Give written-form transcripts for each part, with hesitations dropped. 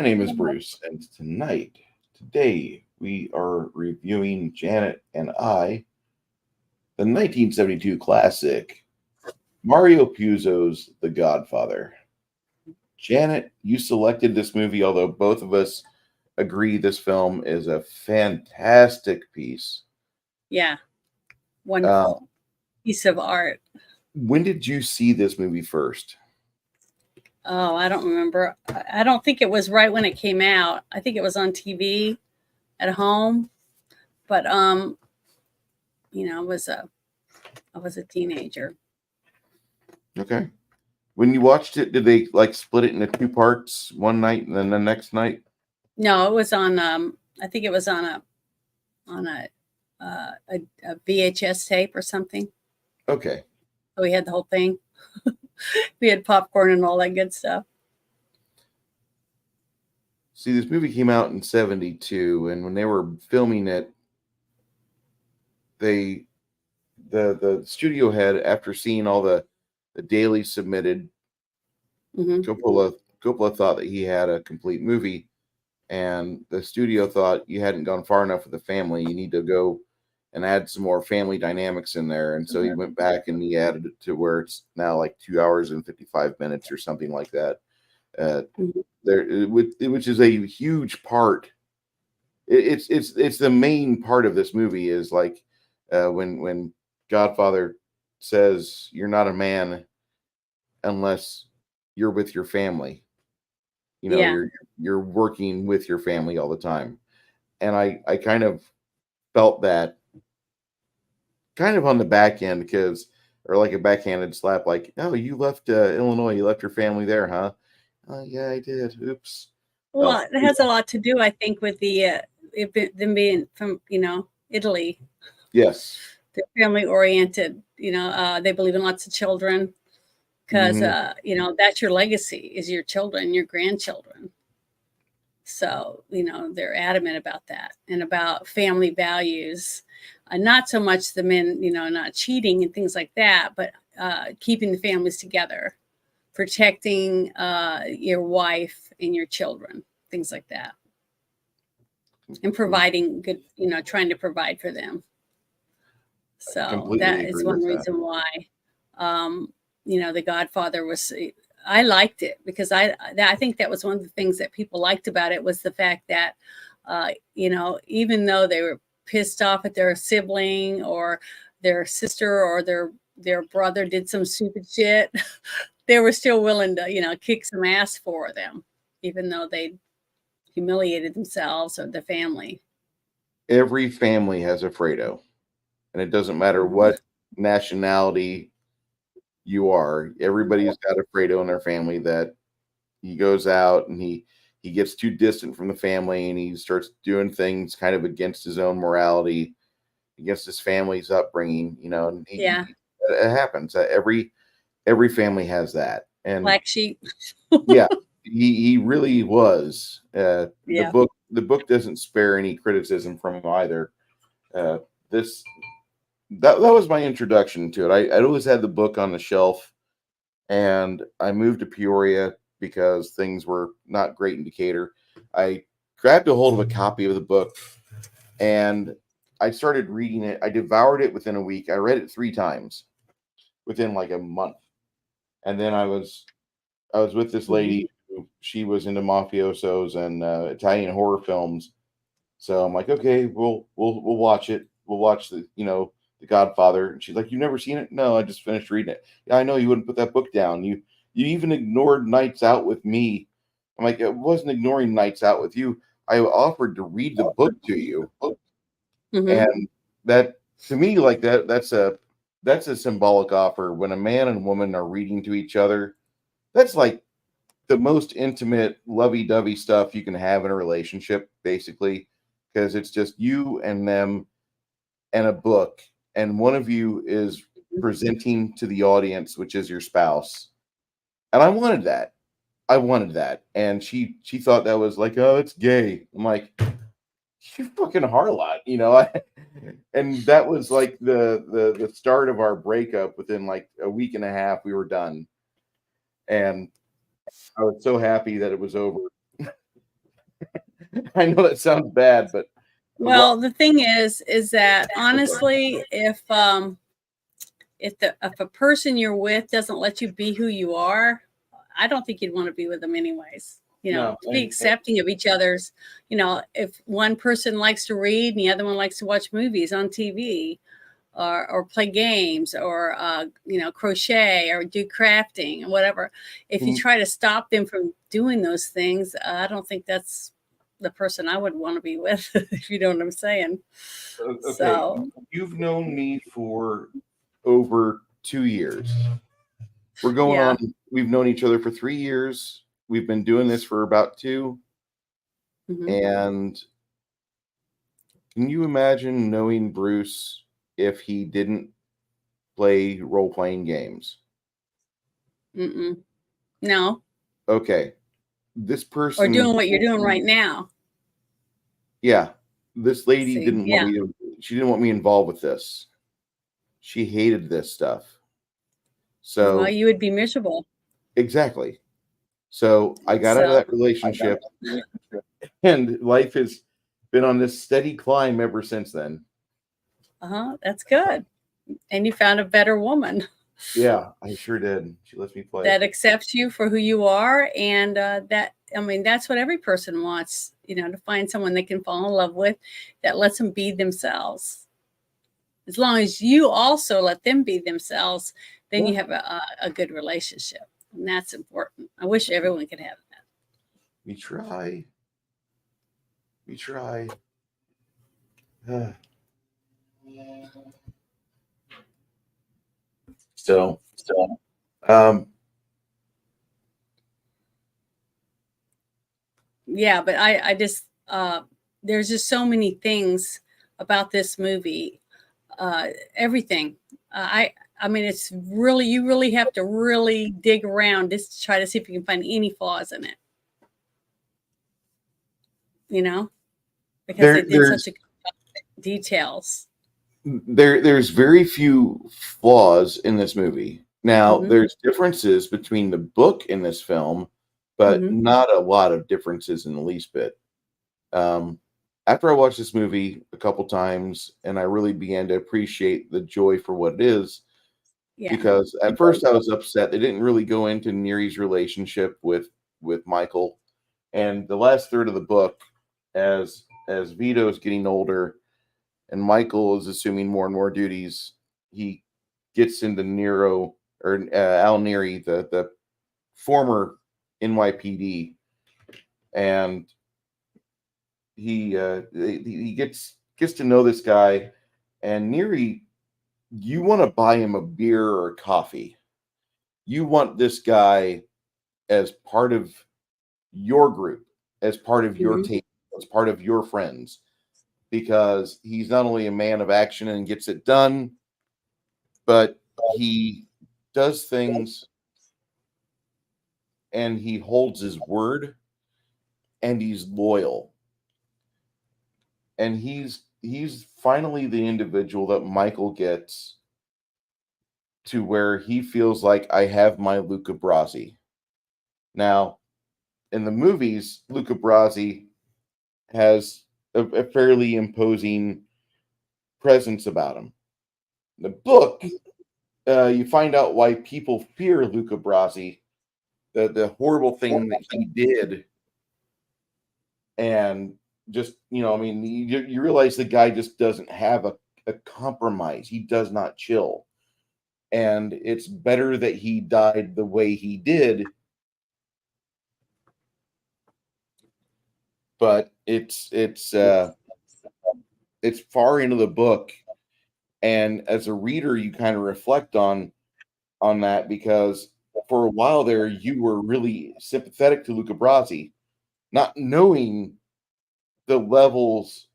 name is Bruce, and today, we are reviewing Janet and I, the 1972 classic, Mario Puzo's The Godfather. Janet, you selected this movie, although both of us agree this film is a fantastic piece. Yeah, Uh, wonderful piece of art. when did you see this movie first? Oh, I don't remember. I don't think it was right when it came out. I think it was on TV at home, but I was a teenager. Okay. When you watched it, did they like split it into two parts one night and then the next night? No, it was on. I think it was on a VHS tape or something. Okay. So we had the whole thing. We had popcorn and all that good stuff. See, this movie came out in 72, and when they were filming it, the studio head, after seeing all the dailies submitted, Hmm. Coppola thought that he had a complete movie, and the studio thought you hadn't gone far enough with the family. You need to go and add some more family dynamics in there. And so he went back and he added it to where it's now like 2 hours and 55 minutes or something like that. Hmm. Which is a huge part. It's the main part of this movie is like when Godfather says you're not a man unless you're with your family. You know, Yeah. you're working with your family all the time. And I kind of felt that kind of on the back end or like a backhanded slap, like, oh, you left Illinois, you left your family there, huh? Yeah, I did. Oops. Well, it has a lot to do, I think, with them being from Italy. Yes. They're family oriented. They believe in lots of children because that's your legacy is your children, your grandchildren. So they're adamant about that and about family values. Not so much the men, not cheating and things like that, but keeping the families together, protecting your wife and your children, things like that, and providing good, trying to provide for them. So that is one reason why, The Godfather was. I liked it because I think that was one of the things that people liked about it was the fact that, even though they were pissed off at their sibling or their sister or their brother did some stupid shit, they were still willing to, kick some ass for them, even though they humiliated themselves or the family. Every family has a Fredo, and it doesn't matter what nationality you are. Everybody's got a Fredo in their family that he goes out and he gets too distant from the family and he starts doing things kind of against his own morality, against his family's upbringing, and it happens. Every family has that. And black sheep. Yeah, he really was. Yeah. The book doesn't spare any criticism from him either. This that was my introduction to it. I'd always had the book on the shelf, and I moved to Peoria because things were not great in Decatur. I grabbed a hold of a copy of the book, and I started reading it. I devoured it within a week. I read it 3 times within like a month, and then I was with this lady. She was into mafiosos and Italian horror films. So I'm like, okay, we'll watch it. We'll watch The Godfather. And she's like, you've never seen it? No, I just finished reading it. Yeah, I know you wouldn't put that book down. You even ignored Nights Out with Me. I'm like, I wasn't ignoring Nights Out with you. I offered to read the book to you. And that, to me, like that's a symbolic offer. When a man and woman are reading to each other, that's like the most intimate, lovey-dovey stuff you can have in a relationship, basically, because it's just you and them and a book, and one of you is presenting to the audience, which is your spouse. And I wanted that. And she thought that was like, oh, it's gay. I'm like, you fucking harlot, and that was like the start of our breakup. Within like a week and a half, we were done. And I was so happy that it was over. I know that sounds bad, but Well, the thing is that honestly, if a person you're with doesn't let you be who you are, I don't think you'd want to be with them anyways. no, To be accepting of each other's, if one person likes to read and the other one likes to watch movies on TV, or play games, or crochet or do crafting and whatever. If you try to stop them from doing those things, I don't think that's the person I would want to be with, if you know what I'm saying. okay. So You've known me for over 2 years. We're going yeah. on. We've known each other for 3 years. We've been doing this for about 2. And can you imagine knowing Bruce if he didn't play role-playing games? No. Okay. This Or person, doing what you're doing right now. yeah, this lady See, didn't want me to, she didn't want me involved with this. She hated this stuff. So well, you would be miserable. exactly. So I got out of that relationship, and life has been on this steady climb ever since then. That's good. And you found a better woman. Yeah, I sure did. She lets me play. That accepts you for who you are, and that's what every person wants. To find someone they can fall in love with, that lets them be themselves. As long as you also let them be themselves, then you have a good relationship, and that's important. I wish everyone could have that. We try. So, yeah, but I just there's just so many things about this movie. Everything. I mean, it's really, you really have to really dig around just to try to see if you can find any flaws in it. Because they did such a details. There's very few flaws in this movie. Now, there's differences between the book in this film, but not a lot of differences in the least bit. After I watched this movie a couple times, and I really began to appreciate the joy for what it is, because at first I was upset they didn't really go into Neri's relationship with Michael, and the last third of the book, as Vito is getting older and Michael is assuming more and more duties, he gets into Nero, or Al Neri, the former NYPD, and he gets to know this guy, and Neri, you want to buy him a beer or a coffee. You want this guy as part of your group, as part of your team, as part of your friends, because he's not only a man of action and gets it done, but he does things and he holds his word, and he's loyal. And he's finally the individual that Michael gets to where he feels like, I have my Luca Brasi. Now, in the movies, Luca Brasi has a fairly imposing presence about him. In the book, you find out why people fear Luca Brasi, the horrible thing that he did, and just, I mean, you realize the guy just doesn't have a compromise. He does not chill. And it's better that he died the way he did. But it's far into the book. And as a reader, you kind of reflect on that, because for a while there, you were really sympathetic to Luca Brasi, not knowing the levels,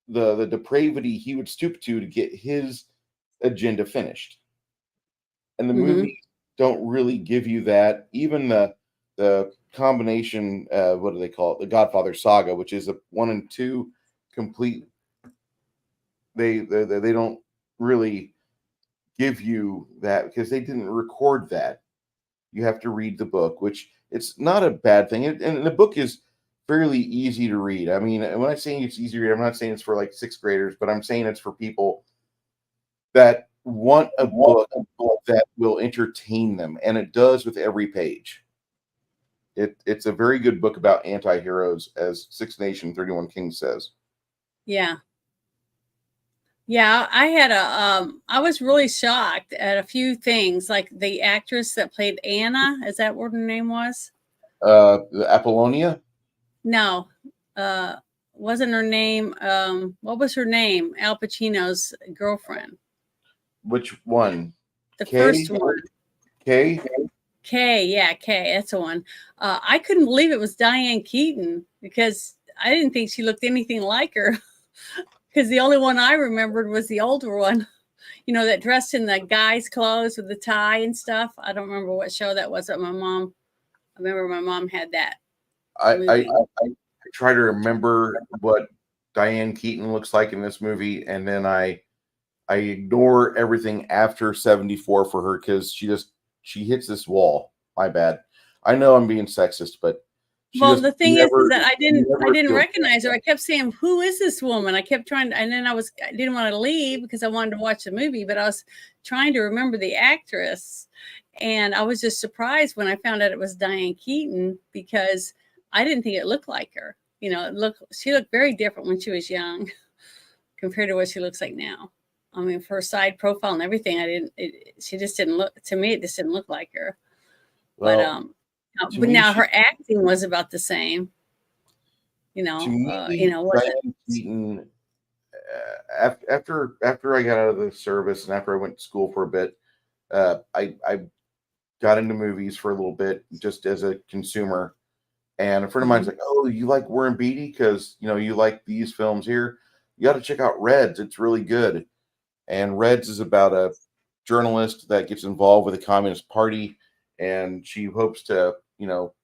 the depravity he would stoop to get his agenda finished. And the movies don't really give you that. Even the combination, what do they call it? The Godfather saga, which is a 1 and 2 complete. They don't really give you that, because they didn't record that. You have to read the book, which it's not a bad thing. And the book is fairly easy to read. I mean, when I'm saying it's easy to read, I'm not saying it's for like sixth graders, but I'm saying it's for people that want a book that will entertain them, and it does with every page. It's a very good book about anti-heroes, as Six Nation 31 Kings says. Yeah. Yeah, I had I was really shocked at a few things, like the actress that played Anna, is that what her name was? The Apollonia? No, uh, wasn't her name, what was her name? Al Pacino's girlfriend. Which one? The Kay? first one. Kay? Kay, yeah, Kay, that's the one. I couldn't believe it was Diane Keaton because I didn't think she looked anything like her. Because the only one I remembered was the older one, you know, that dressed in the guy's clothes with the tie and stuff. I don't remember what show that was. But I remember my mom had that. I try to remember what Diane Keaton looks like in this movie, and then I ignore everything after 74 for her because she hits this wall. My bad. I know I'm being sexist, but well, the thing is that I didn't recognize her. I kept saying, "Who is this woman?" I kept trying, and then I didn't want to leave because I wanted to watch the movie, but I was trying to remember the actress, and I was just surprised when I found out it was Diane Keaton because I didn't think it looked like her. You know, she looked very different when she was young compared to what she looks like now. I mean, for her side profile and everything, she just didn't look, to me, it just didn't look like her. Well, but now her acting was about the same. You know, Diane Keaton, after I got out of the service and after I went to school for a bit, I got into movies for a little bit just as a consumer. And a friend of mine's like, "Oh, you like Warren Beatty? Because you like these films here. You got to check out Reds. It's really good." And Reds is about a journalist that gets involved with the Communist Party, and she hopes to,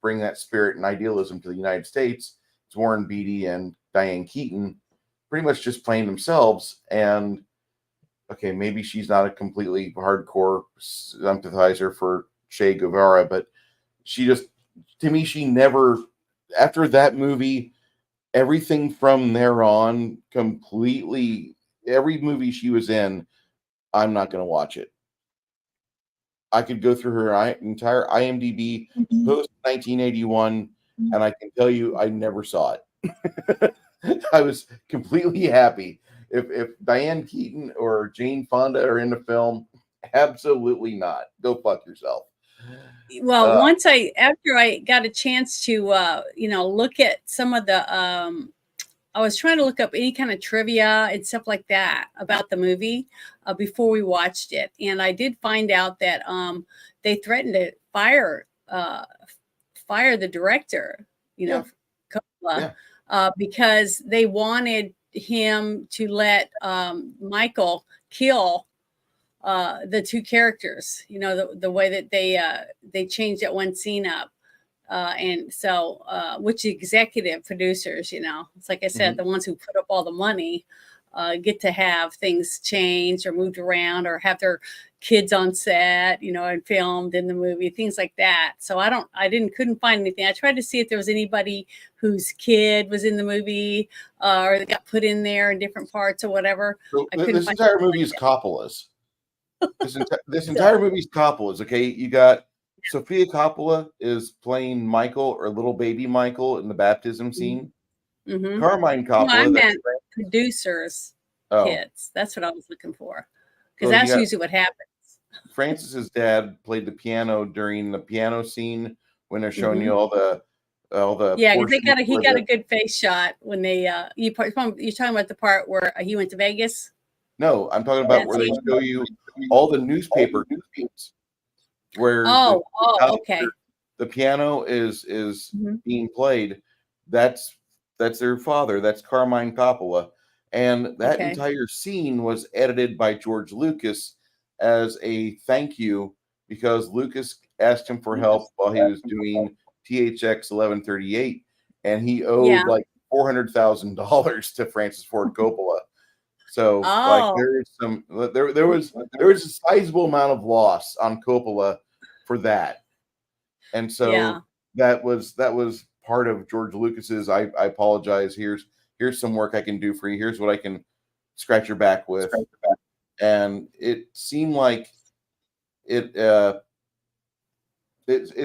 bring that spirit and idealism to the United States. It's Warren Beatty and Diane Keaton pretty much just playing themselves. And okay, maybe she's not a completely hardcore sympathizer for Che Guevara, but to me, she never, after that movie, everything from there on, completely, every movie she was in, I'm not going to watch it. I could go through her entire IMDb post 1981, and I can tell you I never saw it. I was completely happy. If Diane Keaton or Jane Fonda are in the film, absolutely not. Go fuck yourself. Well, after I got a chance to, look at some of the, I was trying to look up any kind of trivia and stuff like that about the movie before we watched it. And I did find out that they threatened to fire the director, Coppola, because they wanted him to let Michael kill the two characters, the way that they changed that one scene up. And so, which executive producers, it's like I said, the ones who put up all the money get to have things changed or moved around or have their kids on set, and filmed in the movie, things like that. So couldn't find anything. I tried to see if there was anybody whose kid was in the movie or that got put in there in different parts or whatever. So this entire movie is Coppola's. This entire movie is Coppola's. Okay, you got Sofia Coppola is playing Michael or little baby Michael in the baptism scene. Carmine Coppola. I meant producers' kids. That's what I was looking for, because that's usually what happens. Francis's dad played the piano during the piano scene when they're showing you all the. Yeah, he got a good face shot when they. You're talking about the part where he went to Vegas. No, I'm talking about where they show you all the newspaper clippings where okay, the piano is being played. That's their father. That's Carmine Coppola, and that entire scene was edited by George Lucas as a thank you because Lucas asked him for help while he was doing THX 1138, and he owed like $400,000 to Francis Ford Coppola. So there was a sizable amount of loss on Coppola for that. And so that was part of George Lucas's. I apologize. Here's some work I can do for you. Here's what I can scratch your back with. And it seemed like it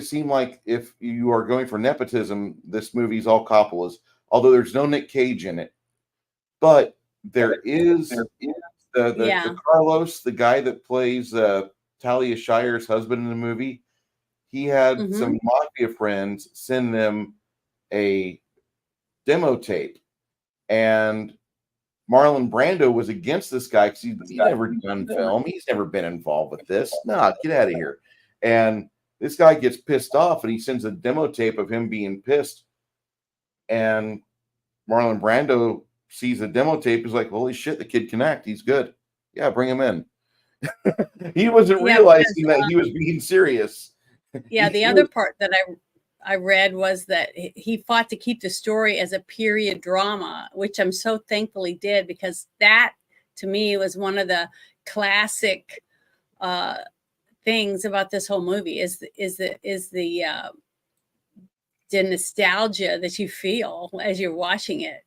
seemed like if you are going for nepotism, this movie's all Coppola's. Although there's no Nick Cage in it, but there is the Carlos, the guy that plays Talia Shire's husband in the movie. He had some mafia friends send them a demo tape, and Marlon Brando was against this guy because he's never done film. He's never been involved with this. Nah, get out of here. And this guy gets pissed off, and he sends a demo tape of him being pissed. And Marlon Brando sees the demo tape. He's like, holy shit, the kid can act. He's good. Yeah, bring him in. He wasn't realizing that he was being serious. Yeah, the other part that I read was that he fought to keep the story as a period drama, which I'm so thankfully did, because that to me was one of the classic things about this whole movie is the nostalgia that you feel as you're watching it,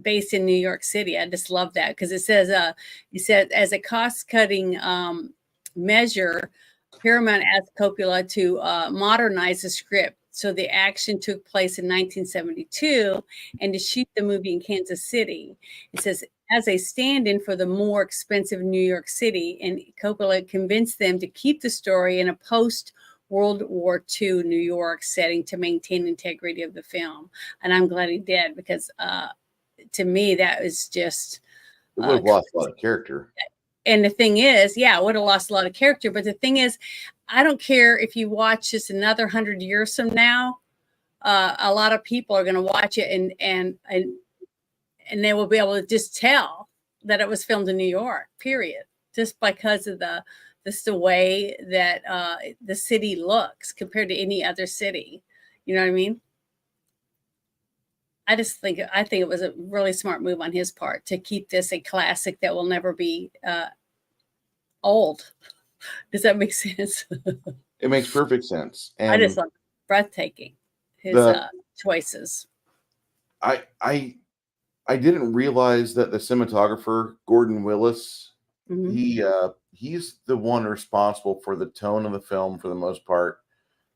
based in New York City. I just love that because it says as a cost-cutting measure, Paramount asked Coppola to modernize the script. So the action took place in 1972 and to shoot the movie in Kansas City. It says, as a stand-in for the more expensive New York City, and Coppola convinced them to keep the story in a post-World War II New York setting to maintain integrity of the film. And I'm glad he did, because to me, that was just... It would have lost a lot of character. And the thing is, yeah, it would have lost a lot of character. But the thing is, I don't care if you watch this another 100 years from now. A lot of people are going to watch it and they will be able to just tell that it was filmed in New York, period. Just because of the way that the city looks compared to any other city. You know what I mean? I think it was a really smart move on his part to keep this a classic that will never be old. Does that make sense? It makes perfect sense. And I just love breathtaking his choices. I didn't realize that the cinematographer Gordon Willis, he's the one responsible for the tone of the film for the most part.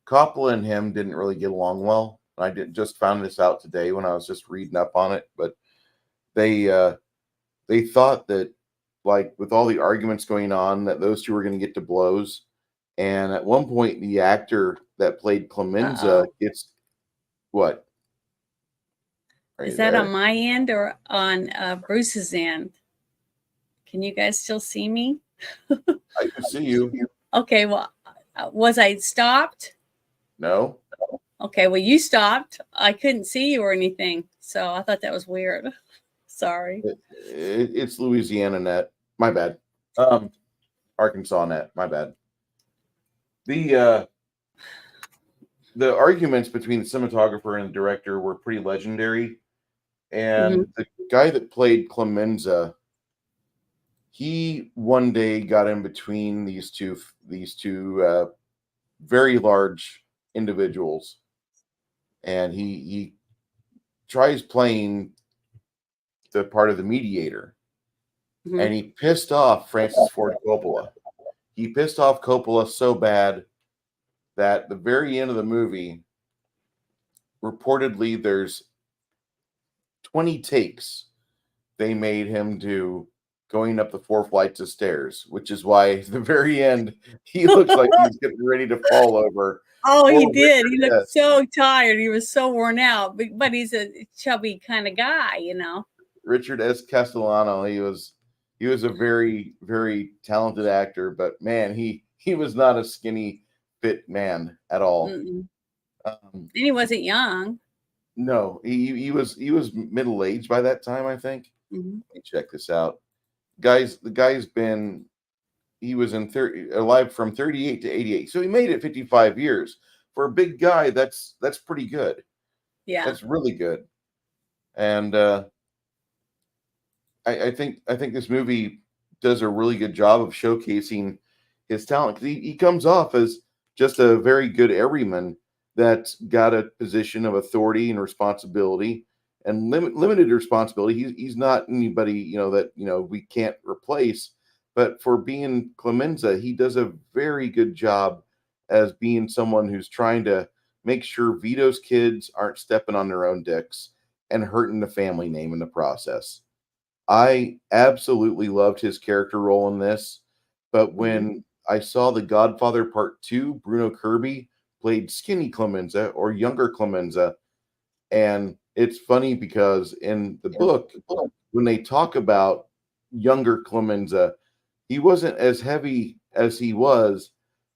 Coppola and him didn't really get along well. I just found this out today when I was just reading up on it, but they thought that, like, with all the arguments going on, that those two were going to get to blows. And at one point, the actor that played Clemenza gets what? Is that on my end or on Bruce's end? Can you guys still see me? I can see you. Okay, well, was I stopped? No. Okay, well, you stopped. I couldn't see you or anything, so I thought that was weird. Sorry. It's Louisiana net. My bad. Arkansas net. My bad. The arguments between the cinematographer and the director were pretty legendary, and the guy that played Clemenza, he one day got in between these two very large individuals. And he tries playing the part of the mediator, and he pissed off Francis Ford Coppola. He pissed off Coppola so bad that the very end of the movie, reportedly, there's 20 takes they made him do going up the 4 flights of stairs, which is why at the very end he looks like he's getting ready to fall over. Oh, he did. He looked so tired. He was so worn out, but he's a chubby kind of guy, Richard S. Castellano, he was a very, very talented actor, but man, he was not a skinny, fit man at all. And he wasn't young. No, he was middle-aged by that time, I think. Let me check this out. The guy's been, he was alive from 38 to 88. So he made it 55 years. For a big guy, that's pretty good. Yeah. That's really good. And I think this movie does a really good job of showcasing his talent. 'Cause he comes off as just a very good everyman that's got a position of authority and responsibility and limited responsibility. He's not anybody, that, we can't replace. But for being Clemenza, he does a very good job as being someone who's trying to make sure Vito's kids aren't stepping on their own dicks and hurting the family name in the process. I absolutely loved his character role in this. But when I saw The Godfather Part 2, Bruno Kirby played skinny Clemenza or younger Clemenza. And it's funny because in the book, when they talk about younger Clemenza, he wasn't as heavy as he was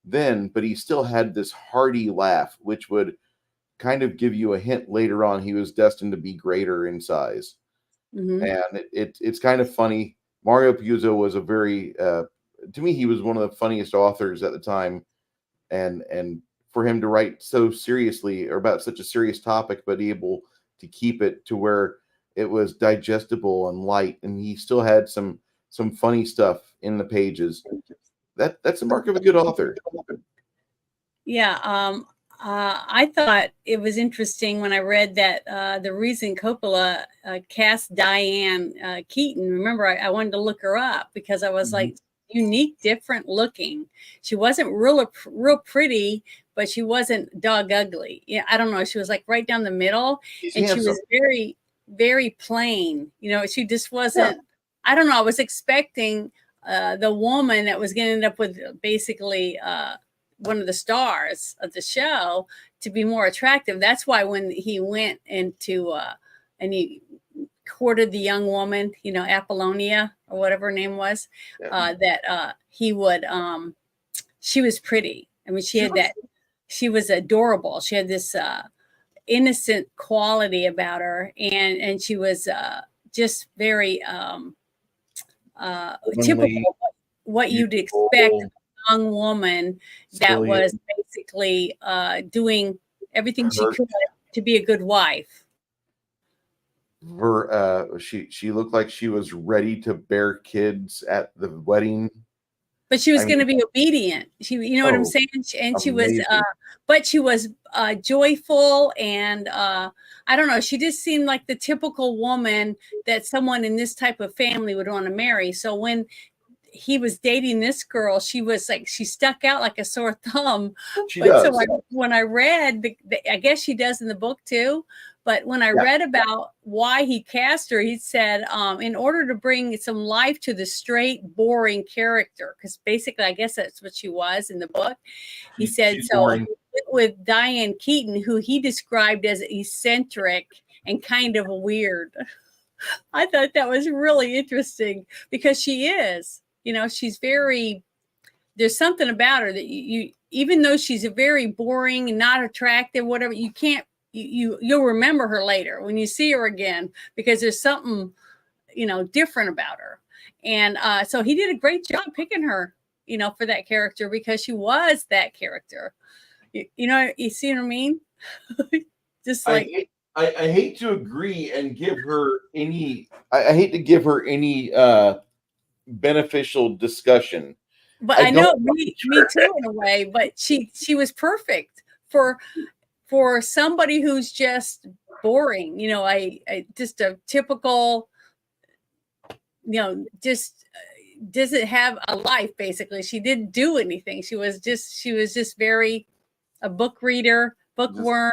then, but he still had this hearty laugh, which would kind of give you a hint later on he was destined to be greater in size. Mm-hmm. And it's kind of funny. Mario Puzo was a very, to me, he was one of the funniest authors at the time. And for him to write so seriously or about such a serious topic, but able to keep it to where it was digestible and light, and he still had some funny stuff in the pages. That's a mark of a good author. Yeah. I thought it was interesting when I read that the reason Coppola cast Diane Keaton, remember, I wanted to look her up because I was like, unique, different looking. She wasn't real pretty, but she wasn't dog ugly. Yeah, I don't know. She was like right down the middle, and she was very, very plain. She just wasn't. Yeah. I don't know. I was expecting the woman that was going to end up with basically one of the stars of the show to be more attractive. That's why when he went into and he courted the young woman, Apollonia or whatever her name was, that he would, she was pretty. I mean, she was adorable. She had this innocent quality about her. And she was just very typical, what you'd expect a young woman that was basically doing everything she could to be a good wife. She looked like she was ready to bear kids at the wedding, but she was going to be obedient. What I'm saying? And she was, but she was joyful, and I don't know. She just seemed like the typical woman that someone in this type of family would want to marry. So when he was dating this girl, she was like, she stuck out like a sore thumb. So when I read, I guess she does in the book too. But when I read about why he cast her, he said, in order to bring some life to the straight, boring character, because basically, I guess that's what she was in the book. He said, so with Diane Keaton, who he described as eccentric and kind of weird. I thought that was really interesting because she is, she's very, there's something about her that you even though she's a very boring and not attractive, whatever, you can't, you'll remember her later when you see her again, because there's something, different about her. And so he did a great job picking her, for that character, because she was that character. You see what I mean? Just like, I hate to agree and give her any, I hate to give her any beneficial discussion. But I know me too in a way, but she was perfect for somebody who's just boring, just a typical, just doesn't have a life. Basically, she didn't do anything. She was just very a book reader, bookworm,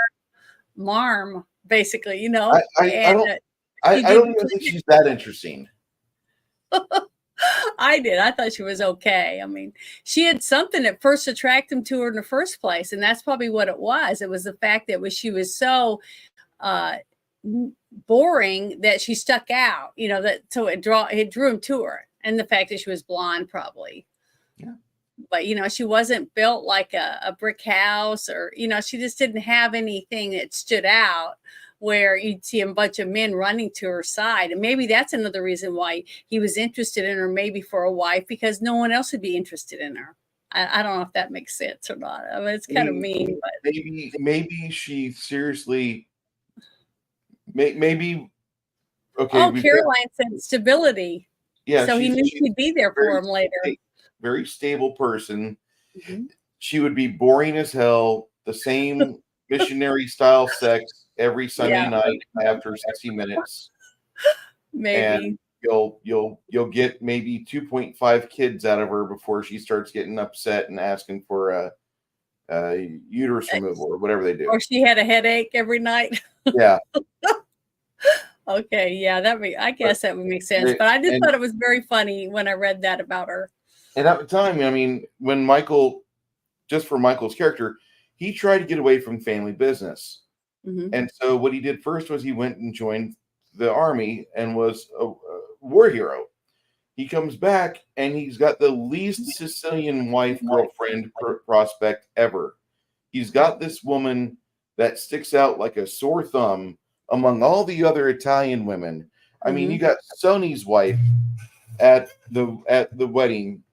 marm, basically, I don't even think she's that interesting. I did. I thought she was okay. I mean, she had something that first attracted him to her in the first place, and that's probably what it was. It was the fact that she was so boring that she stuck out. So it drew him to her, and the fact that she was blonde, probably. Yeah. But she wasn't built like a brick house, or she just didn't have anything that stood out, where you'd see a bunch of men running to her side. And maybe that's another reason why he was interested in her, maybe for a wife, because no one else would be interested in her. I don't know if that makes sense or not. I mean, it's kind of mean, but maybe she seriously, maybe. Okay. Oh, Caroline said stability. Yeah. So he knew she'd be there for him later. Very stable person. She would be boring as hell. The same missionary style sex every Sunday Yeah, night after 60 minutes, maybe. and you'll get maybe 2.5 kids out of her before she starts getting upset and asking for a uterus removal or whatever they do. Or she had a headache every night. Yeah. Okay, yeah, I guess that would make sense. But I just thought it was very funny when I read that about her. And at the time, I mean, when Michael, just for Michael's character, he tried to get away from family business. Mm-hmm. And so what he did first was he went and joined the army and was a war hero. He comes back and he's got the least Sicilian wife girlfriend prospect ever. He's got this woman that sticks out like a sore thumb among all the other Italian women. I mean, you got Sonny's wife at the wedding.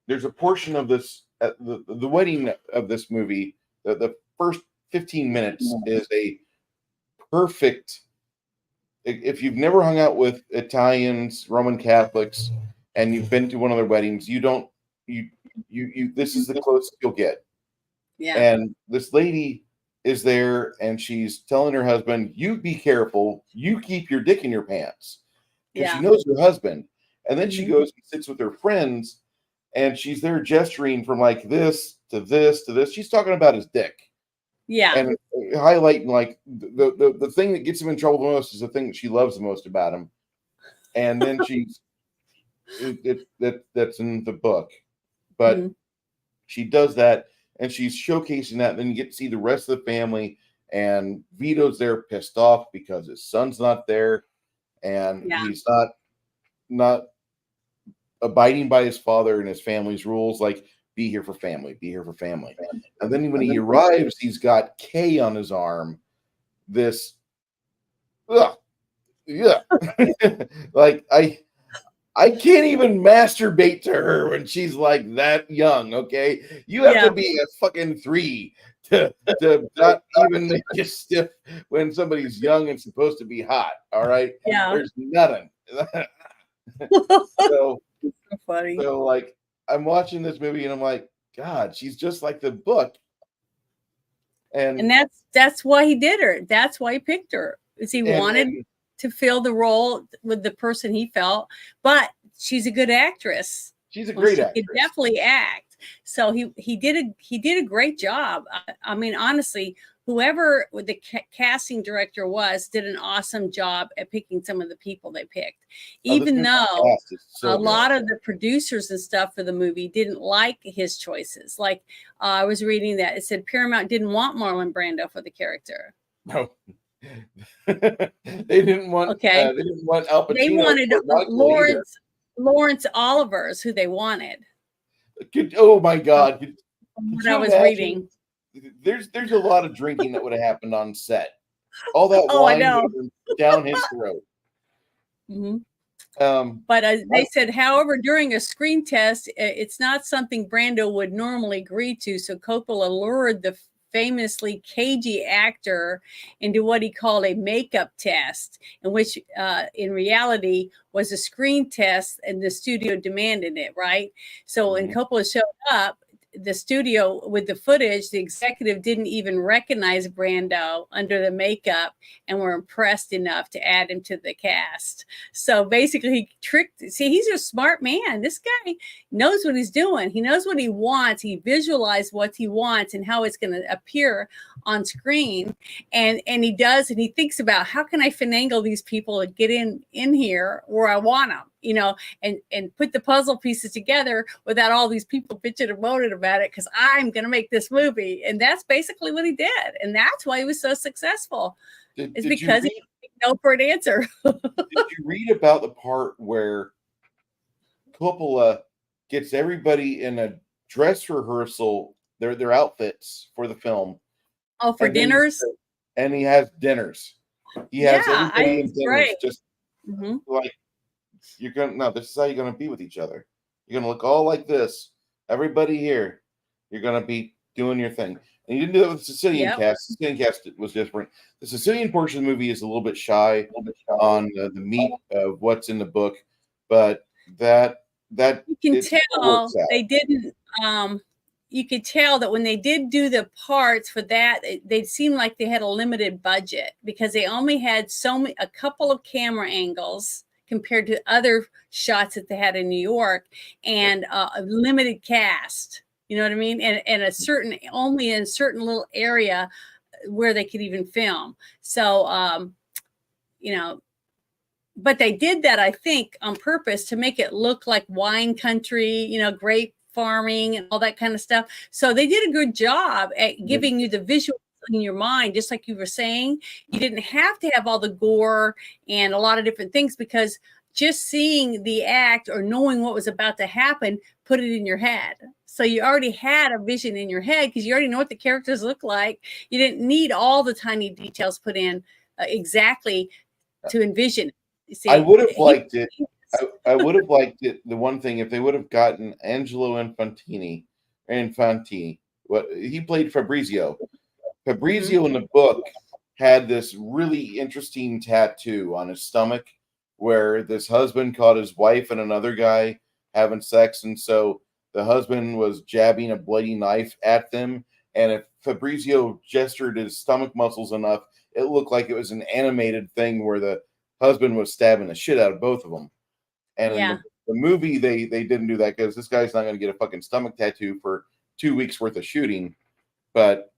There's a portion of this at the wedding of this movie. The first 15 minutes is a perfect. If you've never hung out with Italians, Roman Catholics, and you've been to one of their weddings, you this is the closest you'll get. Yeah. And this lady is there and she's telling her husband, "You be careful, you keep your dick in your pants." Because she knows her husband. And then she goes and sits with her friends and she's there gesturing from like this to this to this. She's talking about his dick. Yeah. And highlighting like the thing that gets him in trouble the most is the thing that she loves the most about him. And then that's in the book. But she does that and she's showcasing that. And then you get to see the rest of the family, and Vito's there pissed off because his son's not there and he's not abiding by his father and his family's rules, like be here for family, be here for family. And then when he arrives, he's got K on his arm. This, like I can't even masturbate to her when she's like that young. Okay, you have to be a fucking 3 to not even make you stiff when somebody's young and supposed to be hot. All right, there's nothing. So funny. So like I'm watching this movie and I'm like, God, she's just like the book. And that's why he did her. That's why he picked her. Is he wanted to fill the role with the person he felt, but she's a good actress. She's a great actress. She could definitely act. So he did a great job. I mean, honestly, whoever the casting director was did an awesome job at picking some of the people they picked. Even though a lot of the producers and stuff for the movie didn't like his choices. Like I was reading that it said Paramount didn't want Marlon Brando for the character. No. They didn't want they didn't want Al Pacino. They wanted Lawrence Oliver's who they wanted. Oh my God. What I was reading. There's a lot of drinking that would have happened on set. All that wine down his throat. But they said, however, during a screen test, it's not something Brando would normally agree to. So Coppola lured the famously cagey actor into what he called a makeup test, in which in reality was a screen test, and the studio demanded it, right? So when Coppola showed up, the studio with the footage, the executive didn't even recognize Brando under the makeup and were impressed enough to add him to the cast. So basically he tricked, he's a smart man. This guy knows what he's doing. He knows what he wants. He visualized what he wants and how it's going to appear on screen. And he does, and he thinks about how can I finagle these people to get in here where I want them, you know, and put the puzzle pieces together without all these people bitching and moaning about it, because I'm going to make this movie. And that's basically what he did. And that's why he was so successful. It's because he didn't know for an answer. Did you read about the part where Coppola gets everybody in a dress rehearsal, their outfits for the film? Oh, for dinners? And he has dinners. He has everybody in dinners. Right. Just like, you're going to, no, this is how you're going to be with each other. You're going to look all like this. Everybody here, you're going to be doing your thing. And you didn't do that with the Sicilian cast. The Sicilian cast was different. The Sicilian portion of the movie is a little bit shy on the meat of what's in the book, but that you can tell they didn't you could tell that when they did do the parts for that, they seemed like they had a limited budget because they only had a couple of camera angles compared to other shots that they had in New York, and a limited cast. You know what I mean? And only in a certain little area where they could even film. So, but they did that, I think, on purpose to make it look like wine country, grape farming and all that kind of stuff. So they did a good job at giving you the visual in your mind, just like you were saying. You didn't have to have all the gore and a lot of different things, because just seeing the act or knowing what was about to happen put it in your head. So you already had a vision in your head because you already know what the characters look like. You didn't need all the tiny details put in exactly to envision it. See, I would have liked it. I would have liked it. The one thing, if they would have gotten Angelo Infantini, what he played Fabrizio. Fabrizio in the book had this really interesting tattoo on his stomach where this husband caught his wife and another guy having sex, and so the husband was jabbing a bloody knife at them, and if Fabrizio gestured his stomach muscles enough, it looked like it was an animated thing where the husband was stabbing the shit out of both of them. And in the movie, they didn't do that because this guy's not going to get a fucking stomach tattoo for 2 weeks worth of shooting. But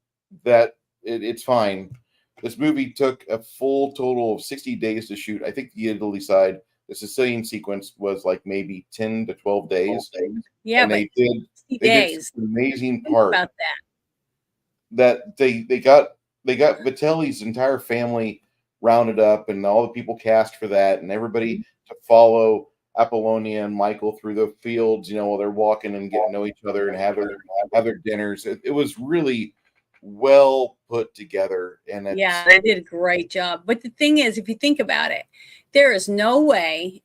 it's fine. This movie took a full total of 60 days to shoot. I think the Italy side, the Sicilian sequence was like maybe 10 to 12 days. Yeah, and they did an amazing part about that they got Vitelli's entire family rounded up and all the people cast for that, and everybody to follow Apollonia and Michael through the fields, while they're walking and getting to know each other and have their dinners. It was really well put together, and they did a great job. But the thing is, if you think about it, there is no way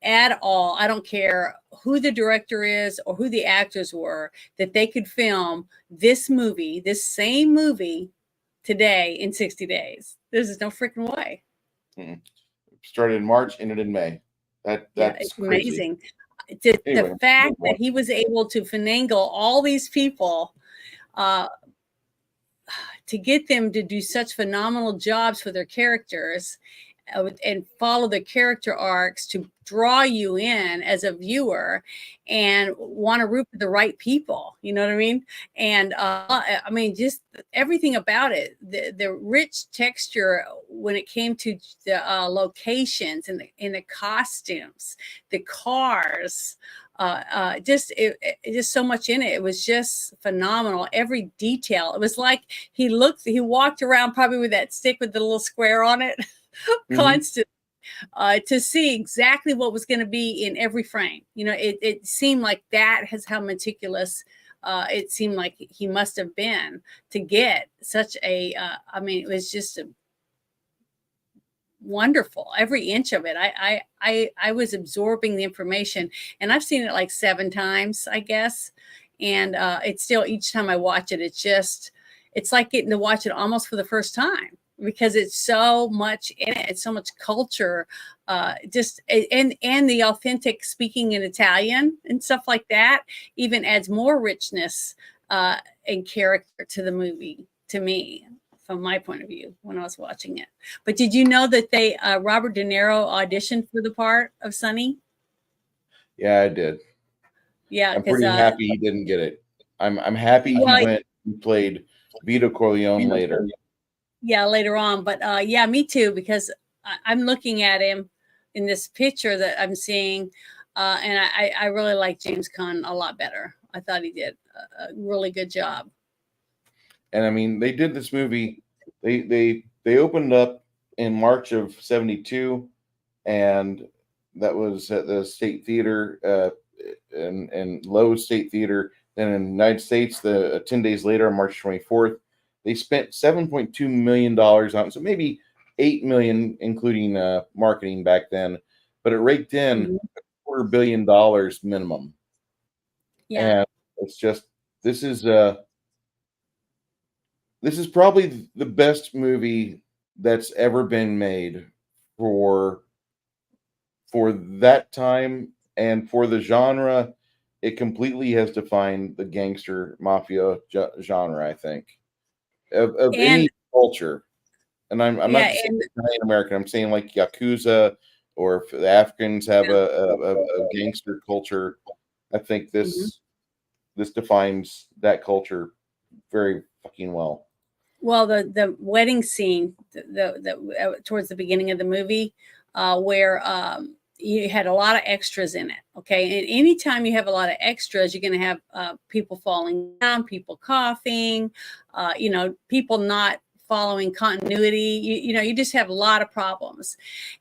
at all, I don't care who the director is or who the actors were, that they could film this same movie today in 60 days. There's no freaking way. Started in March, ended in May. That's it's amazing. The fact that he was able to finagle all these people to get them to do such phenomenal jobs for their characters and follow the character arcs to draw you in as a viewer and want to root for the right people. You know what I mean? And just everything about it, the rich texture when it came to the locations and the costumes, the cars, just so much in it. It was just phenomenal. Every detail. It was like he walked around probably with that stick with the little square on it. Constant to see exactly what was going to be in every frame. It seemed like that has how meticulous it seemed like he must have been to get such a it was just wonderful, every inch of it. I was absorbing the information, and I've seen it like 7 times, I guess, and it's still, each time I watch it, it's like getting to watch it almost for the first time, because it's so much in it. It's so much culture, and the authentic speaking in Italian and stuff like that even adds more richness and character to the movie, to me, from my point of view, when I was watching it. But did you know that Robert De Niro auditioned for the part of Sonny? Yeah, I did. Yeah, I'm pretty happy he didn't get it. I'm happy he went and played Vito Corleone later. Yeah, later on. But me too, because I'm looking at him in this picture that I'm seeing, and I really like James Caan a lot better. I thought he did a really good job. And they did this movie. They opened up in March of '72, and that was at the State Theater and Lowe State Theater. Then in the United States, 10 days later, on March 24th. They spent $7.2 million on it, so maybe $8 million, including marketing back then. But it raked in $250 million minimum. Yeah, and it's just this is probably the best movie that's ever been made for that time and for the genre it completely has defined the gangster mafia genre, I think, of And any culture. And I'm not yeah, just saying and Italian American. I'm saying like Yakuza, or if the Africans have yeah. a gangster culture. I think Mhm. this defines that culture very fucking well. Well, the wedding scene, towards the beginning of the movie, where you had a lot of extras in it. Okay, and anytime you have a lot of extras, you're going to have people falling down, people coughing, people not following continuity. You just have a lot of problems,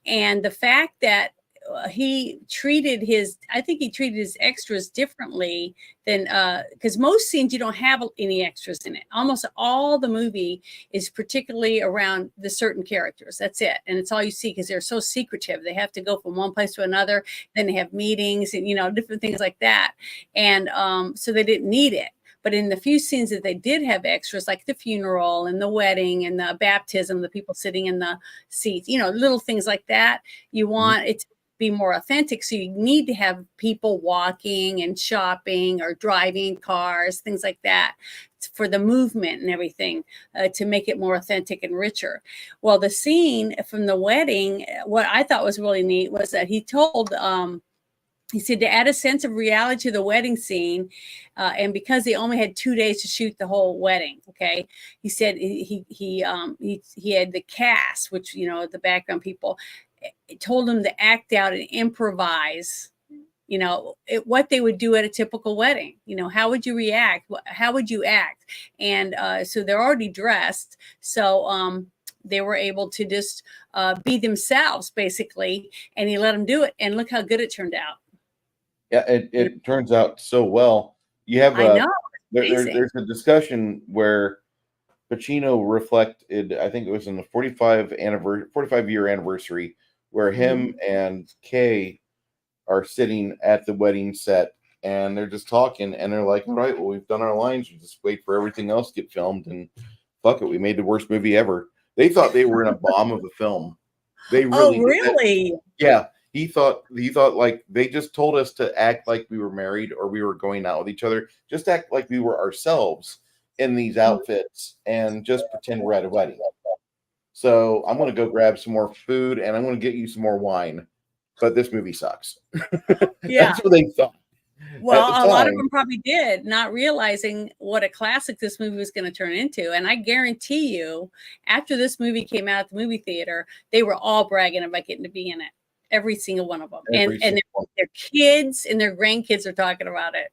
and the fact that I think he treated his extras differently than, because most scenes you don't have any extras in it. Almost all the movie is particularly around the certain characters. That's it, and it's all you see because they're so secretive. They have to go from one place to another. Then they have meetings and different things like that, and so they didn't need it. But in the few scenes that they did have extras, like the funeral and the wedding and the baptism, the people sitting in the seats, little things like that, you Mhm. want it to be more authentic. So you need to have people walking and shopping or driving cars, things like that, for the movement and everything, to make it more authentic and richer. Well, the scene from the wedding, what I thought was really neat was that he said to add a sense of reality to the wedding scene, and because they only had 2 days to shoot the whole wedding, okay, he said he had the cast, which the background people, told them to act out and improvise, what they would do at a typical wedding. How would you react? How would you act? And so they're already dressed, so they were able to just be themselves, basically, and he let them do it, and look how good it turned out. Yeah, it turns out so well. You have I know, amazing. there's a discussion where Pacino reflected, I think it was in the 45-year anniversary, where Mhm. him and Kay are sitting at the wedding set, and they're just talking, and they're like, all right, well, we've done our lines, we just wait for everything else to get filmed, and fuck it, we made the worst movie ever. They thought they were in a bomb of a film. They Oh, really did. really? Yeah, he thought like they just told us to act like we were married or we were going out with each other. Just act like we were ourselves in these outfits and just pretend we're at a wedding. So I'm gonna go grab some more food and I'm gonna get you some more wine. But this movie sucks. Yeah. That's what they thought at Well, the a lot of time. them probably did, not realizing what a classic this movie was going to turn into. And I guarantee you, after this movie came out at the movie theater, they were all bragging about getting to be in it. Every single one of them. And Every single one. their kids and their grandkids are talking about it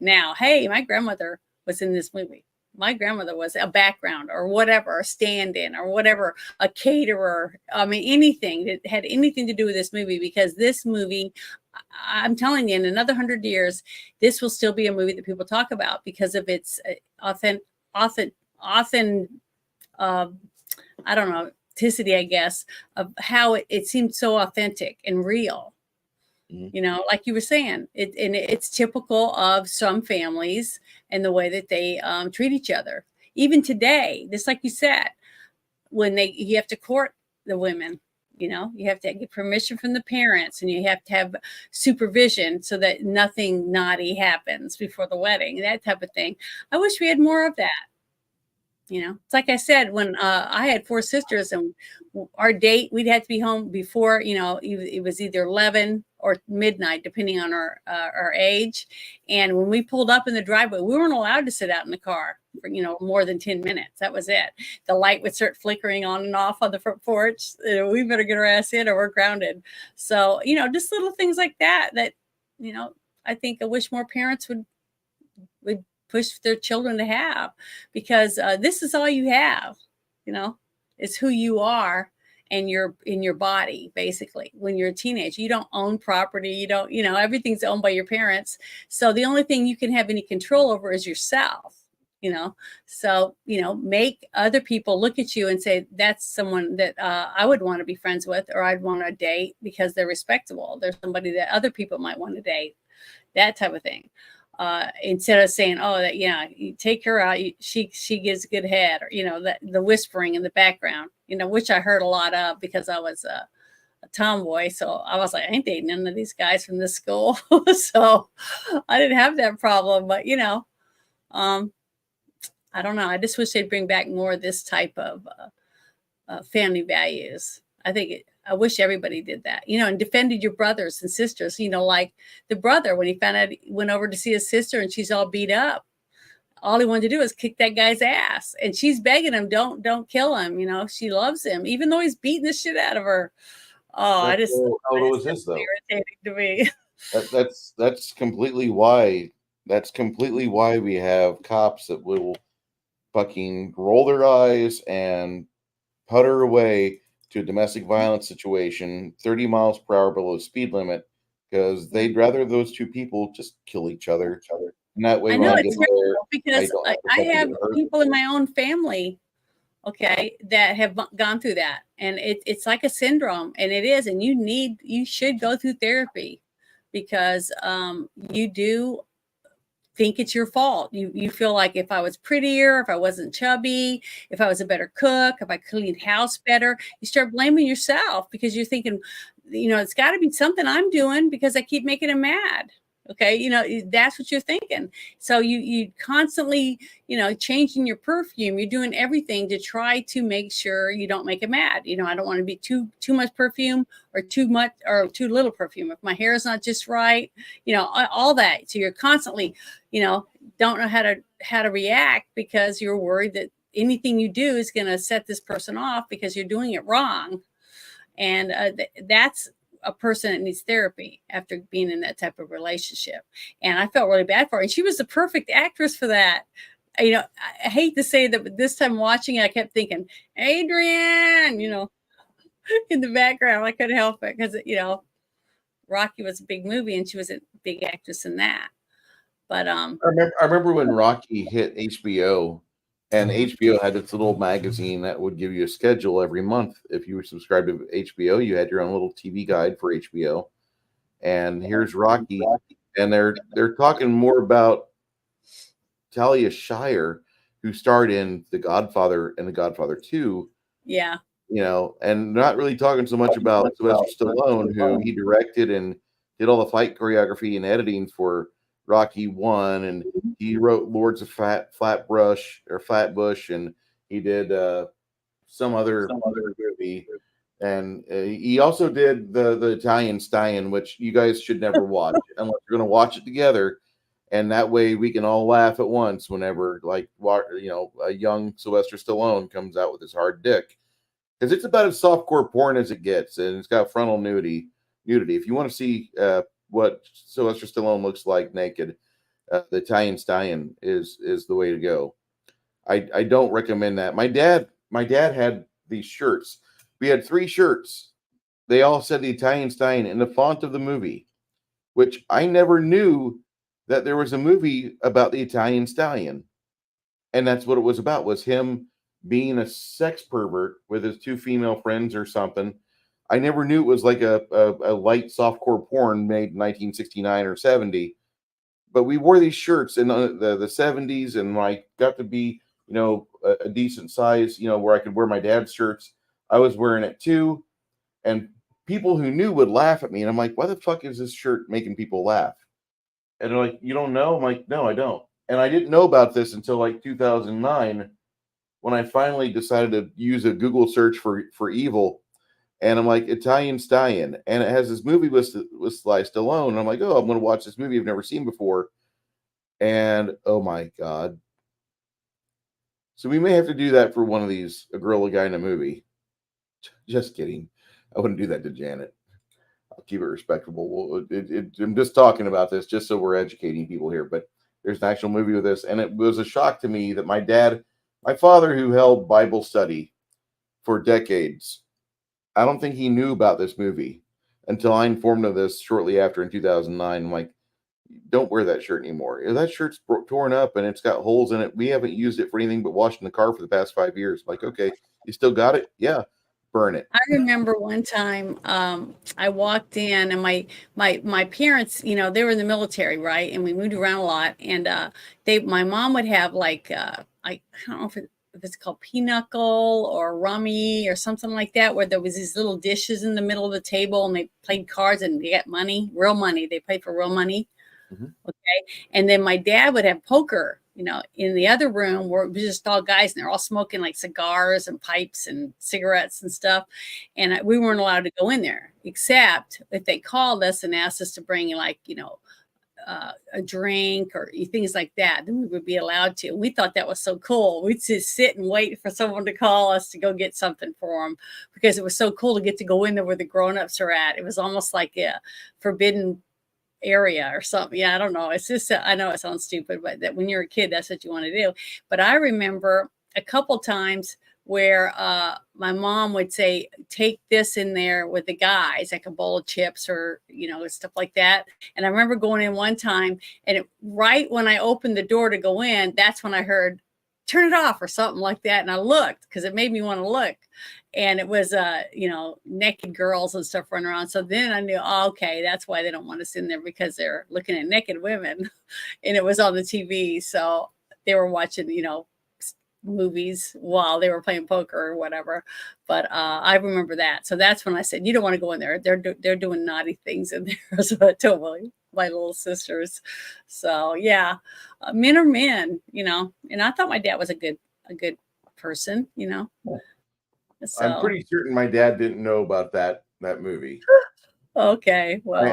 now. Hey, my grandmother was in this movie. My grandmother was a background or whatever, a stand-in or whatever, a caterer. I mean, anything that had anything to do with this movie, because this movie, I'm telling you, in another 100 years, this will still be a movie that people talk about because of its authentic, authentic, uh, I don't know, authenticity, I guess, of how it seemed so authentic and real. Mhm. Like you were saying, it's typical of some families and the way that they treat each other. Even today, just like you said, when you have to court the women, you have to get permission from the parents, and you have to have supervision so that nothing naughty happens before the wedding, that type of thing. I wish we had more of that. It's like I said, when I had four sisters, and our date, we'd have to be home before, it was either 11 or midnight, depending on our age. And when we pulled up in the driveway, we weren't allowed to sit out in the car for, more than 10 minutes. That was it. The light would start flickering on and off on the front porch. We better get our ass in or we're grounded. So, just little things like that, you know, I think I wish more parents would push their children to have, because this is all you have. you know it's who you are, and you're in your body. Basically, when you're a teenager, you don't own property, you don't, everything's owned by your parents. So the only thing you can have any control over is yourself. So make other people look at you and say, that's someone that I would want to be friends with, or I'd want to date, because they're respectable, they're somebody that other people might want to date, that type of thing. Instead of saying, oh, that, you take her out, she gives good head, or that the whispering in the background, which I heard a lot of, because I was a tomboy. So I was like, I ain't dating none of these guys from this school. So I didn't have that problem. But, um, I don't know. I just wish they'd bring back more of this type of family values. I wish everybody did that, and defended your brothers and sisters, like the brother, when he found out, he went over to see his sister and she's all beat up. All he wanted to do is kick that guy's ass. And she's begging him, don't kill him. She loves him, even though he's beating the shit out of her. Oh, How old was this though? irritating to me. That's completely why. That's completely why we have cops that will fucking roll their eyes and putter away to a domestic violence situation 30 miles per hour below speed limit, because they'd rather those two people just kill each other. And that way, I when know I it's get there, because I have people in my own family, okay, that have gone through that, and it's like a syndrome, and it is, and you should go through therapy, because you do think it's your fault. You feel like, if I was prettier, if I wasn't chubby, if I was a better cook, if I cleaned house better, you start blaming yourself, because you're thinking, it's got to be something I'm doing because I keep making him mad. Okay, that's what you're thinking. So you constantly, changing your perfume. You're doing everything to try to make sure you don't make him mad. I don't want to be too much perfume, or too much or too little perfume. If my hair is not just right, all that. So you're constantly, don't know how to react, because you're worried that anything you do is going to set this person off because you're doing it wrong. And that's a person that needs therapy after being in that type of relationship. And I felt really bad for her. And she was the perfect actress for that. I hate to say that, but this time watching it, I kept thinking, Adrian, in the background. I couldn't help it, because, Rocky was a big movie and she was a big actress in that. But I remember when Rocky hit HBO, and HBO had its little magazine that would give you a schedule every month. If you were subscribed to HBO, you had your own little TV guide for HBO. And here's Rocky, and they're talking more about Talia Shire, who starred in The Godfather and The Godfather 2. yeah, And not really talking so much about Sylvester Stallone, who he directed and did all the fight choreography and editing for Rocky 1, and he wrote Lords of Flatbush, and he did some other movie, and he also did the Italian Stallion, which you guys should never watch unless you're going to watch it together, and that way we can all laugh at once whenever, like, a young Sylvester Stallone comes out with his hard dick, because it's about as softcore porn as it gets, and it's got frontal nudity. If you want to see what Sylvester Stallone looks like naked, the Italian Stallion is the way to go. I don't recommend that. My dad had these shirts. We had 3 shirts. They all said the Italian Stallion in the font of the movie, which I never knew that there was a movie about the Italian Stallion. And that's what it was about, was him being a sex pervert with his 2 female friends or something. I never knew it was like a light softcore porn made in 1969 or 70. But we wore these shirts in the 70s, and I got to be, a decent size, where I could wear my dad's shirts. I was wearing it too. And people who knew would laugh at me. And I'm like, why the fuck is this shirt making people laugh? And they're like, you don't know? I'm like, no, I don't. And I didn't know about this until like 2009, when I finally decided to use a Google search for evil. And I'm like, Italian Stallion. And it has this movie with Sly Stallone. And I'm like, oh, I'm going to watch this movie I've never seen before. And oh my God. So we may have to do that for one of these, a girl, a guy in a movie. Just kidding. I wouldn't do that to Janet. I'll keep it respectable. I'm just talking about this just so we're educating people here. But there's an actual movie with this. And it was a shock to me that my father, who held Bible study for decades, I don't think he knew about this movie until I informed him of this shortly after in 2009. I'm like, don't wear that shirt anymore. That shirt's torn up and it's got holes in it. We haven't used it for anything but washing the car for the past 5 years. Like, okay, you still got it? Yeah, burn it. I remember one time I walked in, and my parents, they were in the military, right? And we moved around a lot. And my mom would have like I don't know if if it's called pinochle or rummy or something like that, where there was these little dishes in the middle of the table and they played cards and they got money, real money. They played for real money. Mhm. Okay. And then my dad would have poker, in the other room where it was just all guys and they're all smoking like cigars and pipes and cigarettes and stuff. And we weren't allowed to go in there, except if they called us and asked us to bring a drink or things like that, then we would be allowed to. We thought that was so cool. We'd just sit and wait for someone to call us to go get something for them because it was so cool to get to go in there where the grown-ups are at. It was almost like a forbidden area or something. Yeah, I don't know. It's just, I know it sounds stupid, but that when you're a kid, that's what you want to do. But I remember a couple times where my mom would say, take this in there with the guys, like a bowl of chips or, stuff like that. And I remember going in one time and right when I opened the door to go in, that's when I heard, turn it off or something like that. And I looked because it made me want to look. And it was, naked girls and stuff running around. So then I knew, okay, that's why they don't want us in there because they're looking at naked women. And it was on the TV. So they were watching, movies while they were playing poker or whatever. But I remember that. So that's when I said, you don't want to go in there. They're doing naughty things in there. So I told my little sisters. So yeah, men are men, and I thought my dad was a good person, So I'm pretty certain my dad didn't know about that movie. okay, well,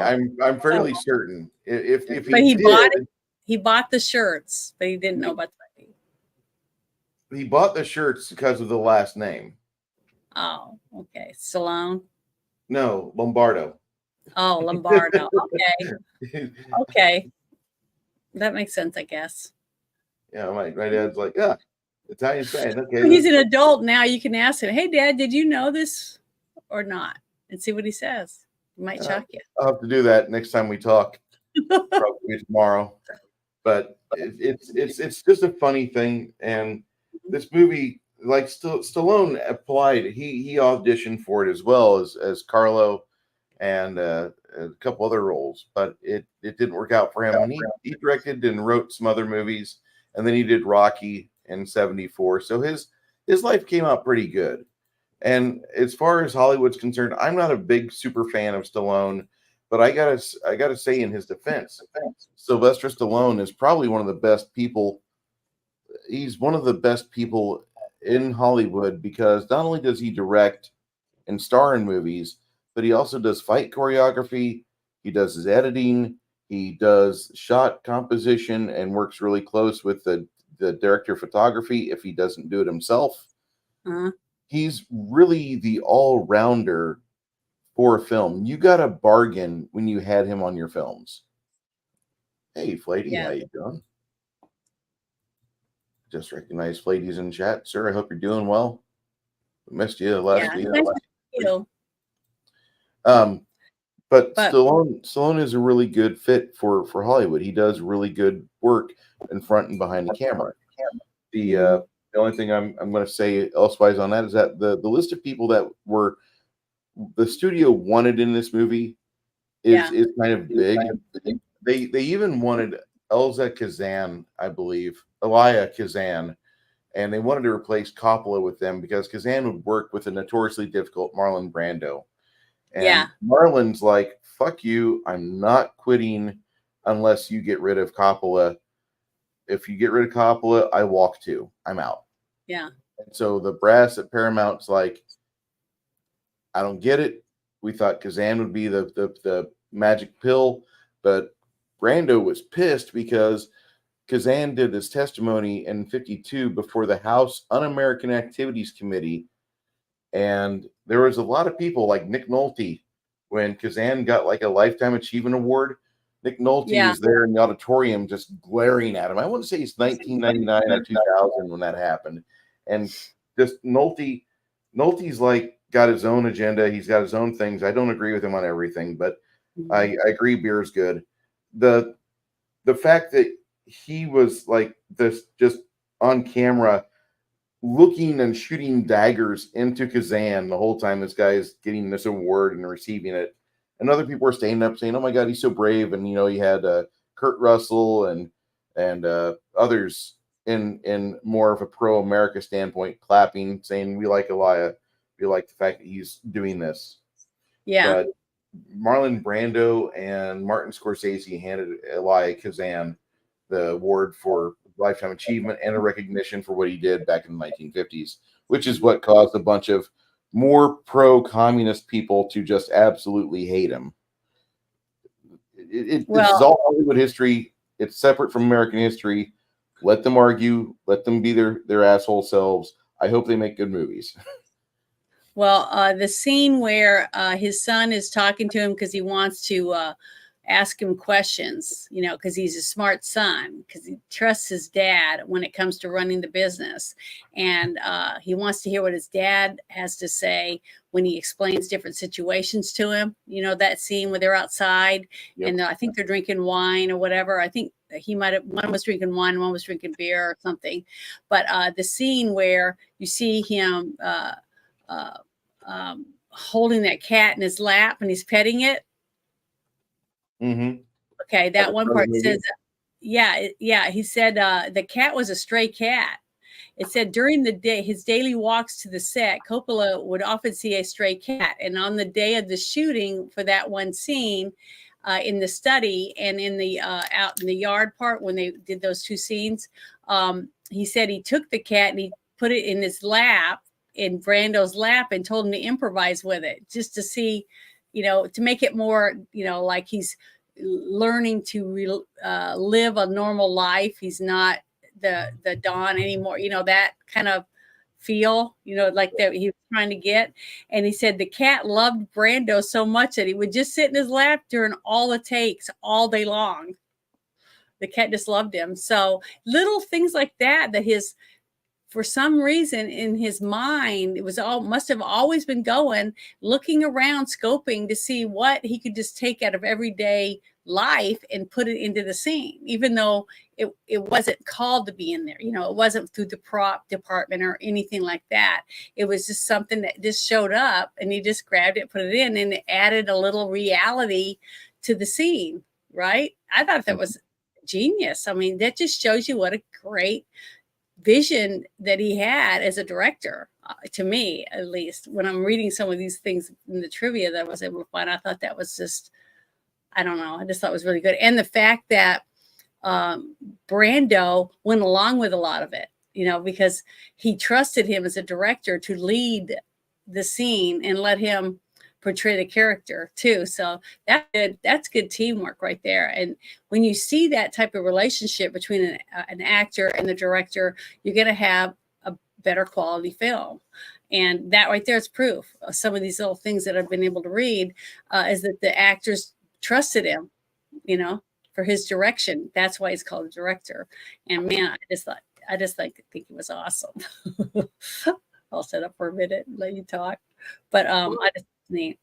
I'm fairly certain. If but he did, he bought the shirts, but he didn't know about the movie. he bought the shirts because of the last name. Oh, okay. Stallone. No, Lombardo. Oh, Lombardo. Okay. Okay. That makes sense, I guess. Yeah, my dad's like, yeah, Italian fan. Okay. When he's an adult now, you can ask him, hey, Dad, did you know this or not? And see what he says. He might shock you. I'll have to do that next time we talk. Probably tomorrow. But it's just a funny thing. And this movie, like Stallone applied, he auditioned for it as well as Carlo and a couple other roles, but it didn't work out for him. And he directed and wrote some other movies, and then he did Rocky in '74. So his life came out pretty good. And as far as Hollywood's concerned, I'm not a big super fan of Stallone, but I gotta say in his defense, Sylvester Stallone is probably one of the best people. He's one of the best people in Hollywood because not only does he direct and star in movies, but he also does fight choreography. He does his editing. He does shot composition and works really close with the director of photography if he doesn't do it himself. Uh-huh. He's really the all-rounder for a film. You got a bargain when you had him on your films. Hey, Flatey, Yeah. how you doing? Just recognized Flatey's in chat. Sir, I hope you're doing well. We missed you last week. Nice to meet you. But Stallone is a really good fit for Hollywood. He does really good work in front and behind the camera. The only thing I'm going to say elsewise on that is that the list of people that were the studio wanted in this movie is kind of big. They even wanted Elia Kazan, I believe, Elia Kazan, and they wanted to replace Coppola with them because Kazan would work with a notoriously difficult Marlon Brando. And Marlon's like, fuck you, I'm not quitting unless you get rid of Coppola. If you get rid of Coppola, I walk too. I'm out. Yeah. And so the brass at Paramount's like, I don't get it. We thought Kazan would be the magic pill, but Brando was pissed because Kazan did his testimony in '52 before the House Un-American Activities Committee. And there was a lot of people like Nick Nolte, when Kazan got like a Lifetime Achievement Award. Nick Nolte was there in the auditorium just glaring at him. I want to say it's 1999 or 2000 when that happened. And just Nolte's like got his own agenda. He's got his own things. I don't agree with him on everything, but I agree beer's good. The fact that he was like this just on camera looking and shooting daggers into Kazan the whole time this guy is getting this award and receiving it. And other people were standing up saying, oh my God, he's so brave. And, you know, he had Kurt Russell and others in more of a pro-America standpoint, clapping, saying we like Elia, we like the fact that he's doing this. Yeah. But Marlon Brando and Martin Scorsese handed Elia Kazan the award for lifetime achievement and a recognition for what he did back in the 1950s, which is what caused a bunch of more pro-communist people to just absolutely hate him. This is all Hollywood history. It's separate from American history. Let them argue. Let them be their asshole selves. I hope they make good movies. Well, the scene where his son is talking to him because he wants to ask him questions, you know, because he's a smart son, because he trusts his dad when it comes to running the business. And he wants to hear what his dad has to say when he explains different situations to him. You know, that scene where they're outside and I think they're drinking wine or whatever. I think one was drinking wine, one was drinking beer or something. But the scene where you see him holding that cat in his lap and he's petting it. Mm-hmm. Okay, that one part says, yeah. He said the cat was a stray cat. It said during the day, his daily walks to the set, Coppola would often see a stray cat. And on the day of the shooting for that one scene, in the study and in the out in the yard part when they did those two scenes, he said he took the cat and he put it in his lap, in Brando's lap, and told him to improvise with it, just to see, you know, to make it more, you know, like he's learning to live a normal life. He's not the Don anymore, you know, that kind of feel, you know, like that he was trying to get. And he said the cat loved Brando so much that he would just sit in his lap during all the takes all day long. The cat just loved him. So little things like that for some reason in his mind, it was must have always been going, looking around, scoping to see what he could just take out of everyday life and put it into the scene, even though it wasn't called to be in there. You know, it wasn't through the prop department or anything like that. It was just something that just showed up and he just grabbed it, put it in, and it added a little reality to the scene, right? I thought that was genius. I mean, that just shows you what a great vision that he had as a director, to me, at least. When I'm reading some of these things in the trivia that I was able to find, I thought that was just, I don't know, I just thought it was really good. And the fact that Brando went along with a lot of it, you know, because he trusted him as a director to lead the scene and let him portray the character too. So that's good teamwork right there. And when you see that type of relationship between an actor and the director, you're going to have a better quality film. And that right there is proof. Some of these little things that I've been able to read is that the actors trusted him, you know, for his direction. That's why he's called a director. And man, I just think it was awesome. I'll set up for a minute and let you talk. But I just neat.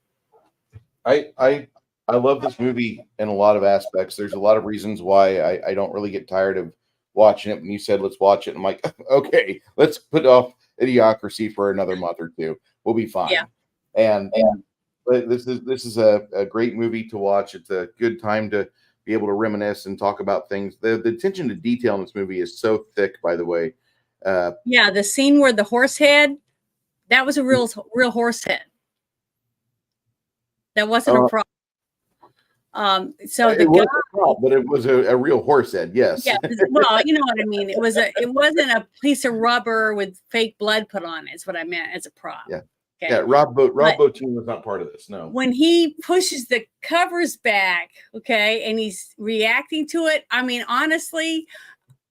I love this movie in a lot of aspects. There's a lot of reasons why I don't really get tired of watching it. When you said let's watch it, I'm like, okay, let's put off Idiocracy for another month or two. We'll be fine. Yeah. And but this is a great movie to watch. It's a good time to be able to reminisce and talk about things. The attention to detail in this movie is so thick, by the way. Yeah, the scene where the horse head, that was a real horse head. That wasn't a prop. So it was a prop, but it was a real horse head. Yes. Yeah. Well, you know what I mean. It wasn't a piece of rubber with fake blood put on it. Is what I meant as a prop. Yeah. Okay. Yeah. Rob Bottin was not part of this. No. When he pushes the covers back, okay, and he's reacting to it. I mean, honestly,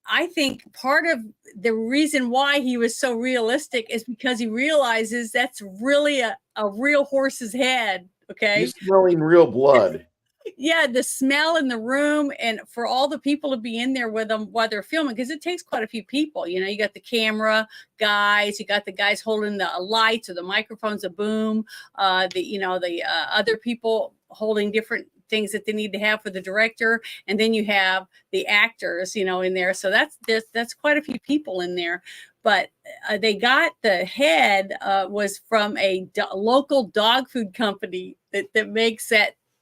I think part of the reason why he was so realistic is because he realizes that's really a real horse's head. Okay. He's smelling real blood. Yeah, the smell in the room, and for all the people to be in there with them while they're filming, because it takes quite a few people. You know, you got the camera guys, you got the guys holding the lights or the microphones, the boom, the other people holding different things that they need to have for the director, and then you have the actors, you know, in there. So that's quite a few people in there. But they got the head was from a local dog food company that makes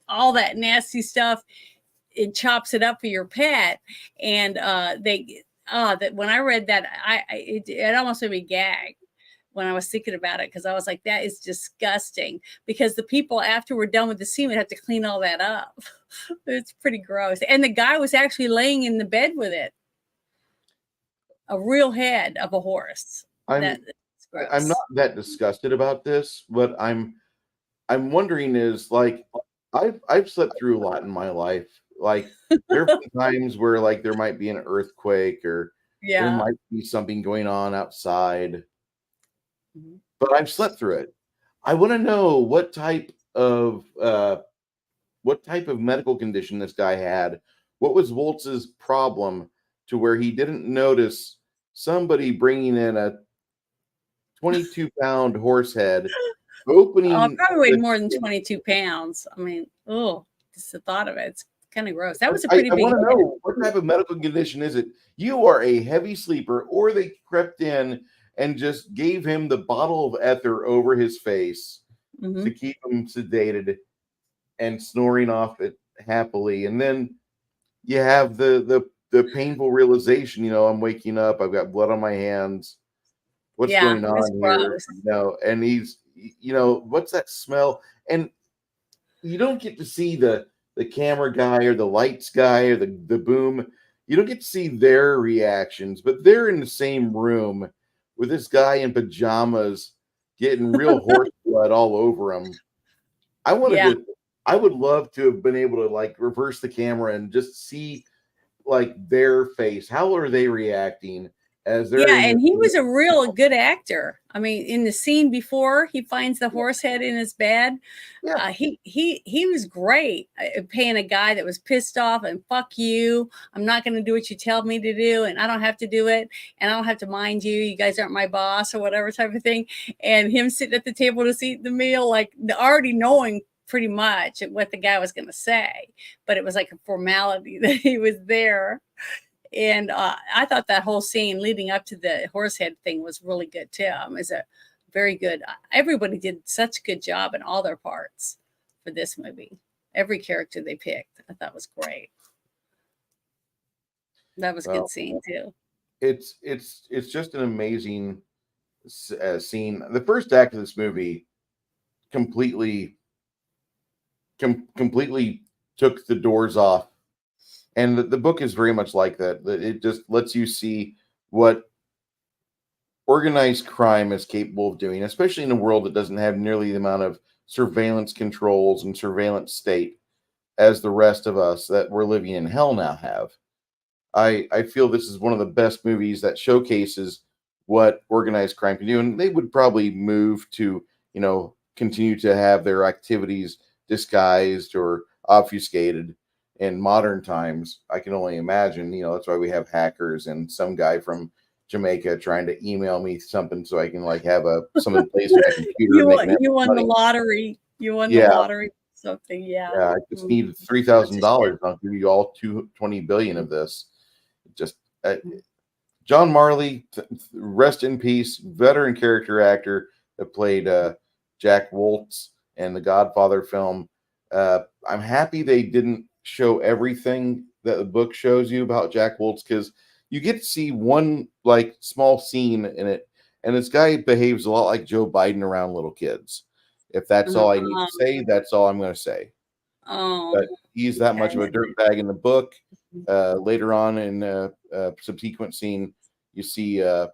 all that nasty stuff. It chops it up for your pet, and that when I read that, it almost made me gag when I was thinking about it, because I was like, that is disgusting. Because the people after we're done with the scene would have to clean all that up. It's pretty gross. And the guy was actually laying in the bed with it, a real head of a horse. That's I'm not gross. that disgusted about this, but I'm wondering is like I've slept through a lot in my life. Like there have been times where like there might be an earthquake or there Yeah. might be something going on outside, Mhm. but I've slept through it. I want to know what type of medical condition this guy had. What was Woltz's problem to where he didn't notice somebody bringing in a 22-pound horse head, Oh, opening probably weighed the. more than 22 pounds. I mean, oh, just the thought of it. It's kind of gross. That was a I pretty big want to head. know what type of medical condition is it? You are a heavy sleeper, or they crept in and just gave him the bottle of ether over his face to Hmm. keep him sedated and snoring off it happily. And then you have the painful realization, I'm waking up, I've got blood on my hands. What's Yeah, going it's on here? gross. And he's, what's that smell? And you don't get to see the camera guy or the lights guy or the boom. You don't get to see their reactions, but they're in the same room with this guy in pajamas getting real horse blood all over him. I wanted Yeah. to I would love to have been able to like reverse the camera and just see like their face. How are they reacting as they're Yeah, in and he this? was a real good actor. I mean, in the scene before he finds the horse head in his bed, Yeah. he was great, playing a guy that was pissed off and fuck you. I'm not going to do what you tell me to do, and I don't have to do it, and I don't have to mind you. You guys aren't my boss or whatever type of thing. And him sitting at the table to eat the meal, like already knowing pretty much what the guy was going to say, but it was like a formality that he was there. And I thought that whole scene leading up to the horsehead thing was really good too. It's a very good. Everybody did such a good job in all their parts for this movie. Every character they picked, I thought was great. That was a good Well, scene too. it's just an amazing scene. The first act of this movie completely completely took the doors off, and the book is very much like that. It just lets you see what organized crime is capable of doing, especially in a world that doesn't have nearly the amount of surveillance controls and surveillance state as the rest of us that we're living in hell now have. I feel this is one of the best movies that showcases what organized crime can do, and they would probably move to continue to have their activities disguised or obfuscated in modern times. I can only imagine. That's why we have hackers and some guy from Jamaica trying to email me something so I can like have something placed on my computer and they can have You won the money. lottery. You won the Yeah, lottery. Something. Yeah. yeah. I just need Bunch of shit. $3,000. I'll give you all 20 billion of this. Just John Marley, rest in peace, veteran character actor that played Jack Woltz in the Godfather film. I'm happy they didn't show everything that the book shows you about Jack Woltz, because you get to see one like small scene in it, and this guy behaves a lot like Joe Biden around little kids. If that's all I need to say, that's all I'm going to say. Oh, But he's that much of a dirtbag in the book. Later on in a subsequent scene, you see the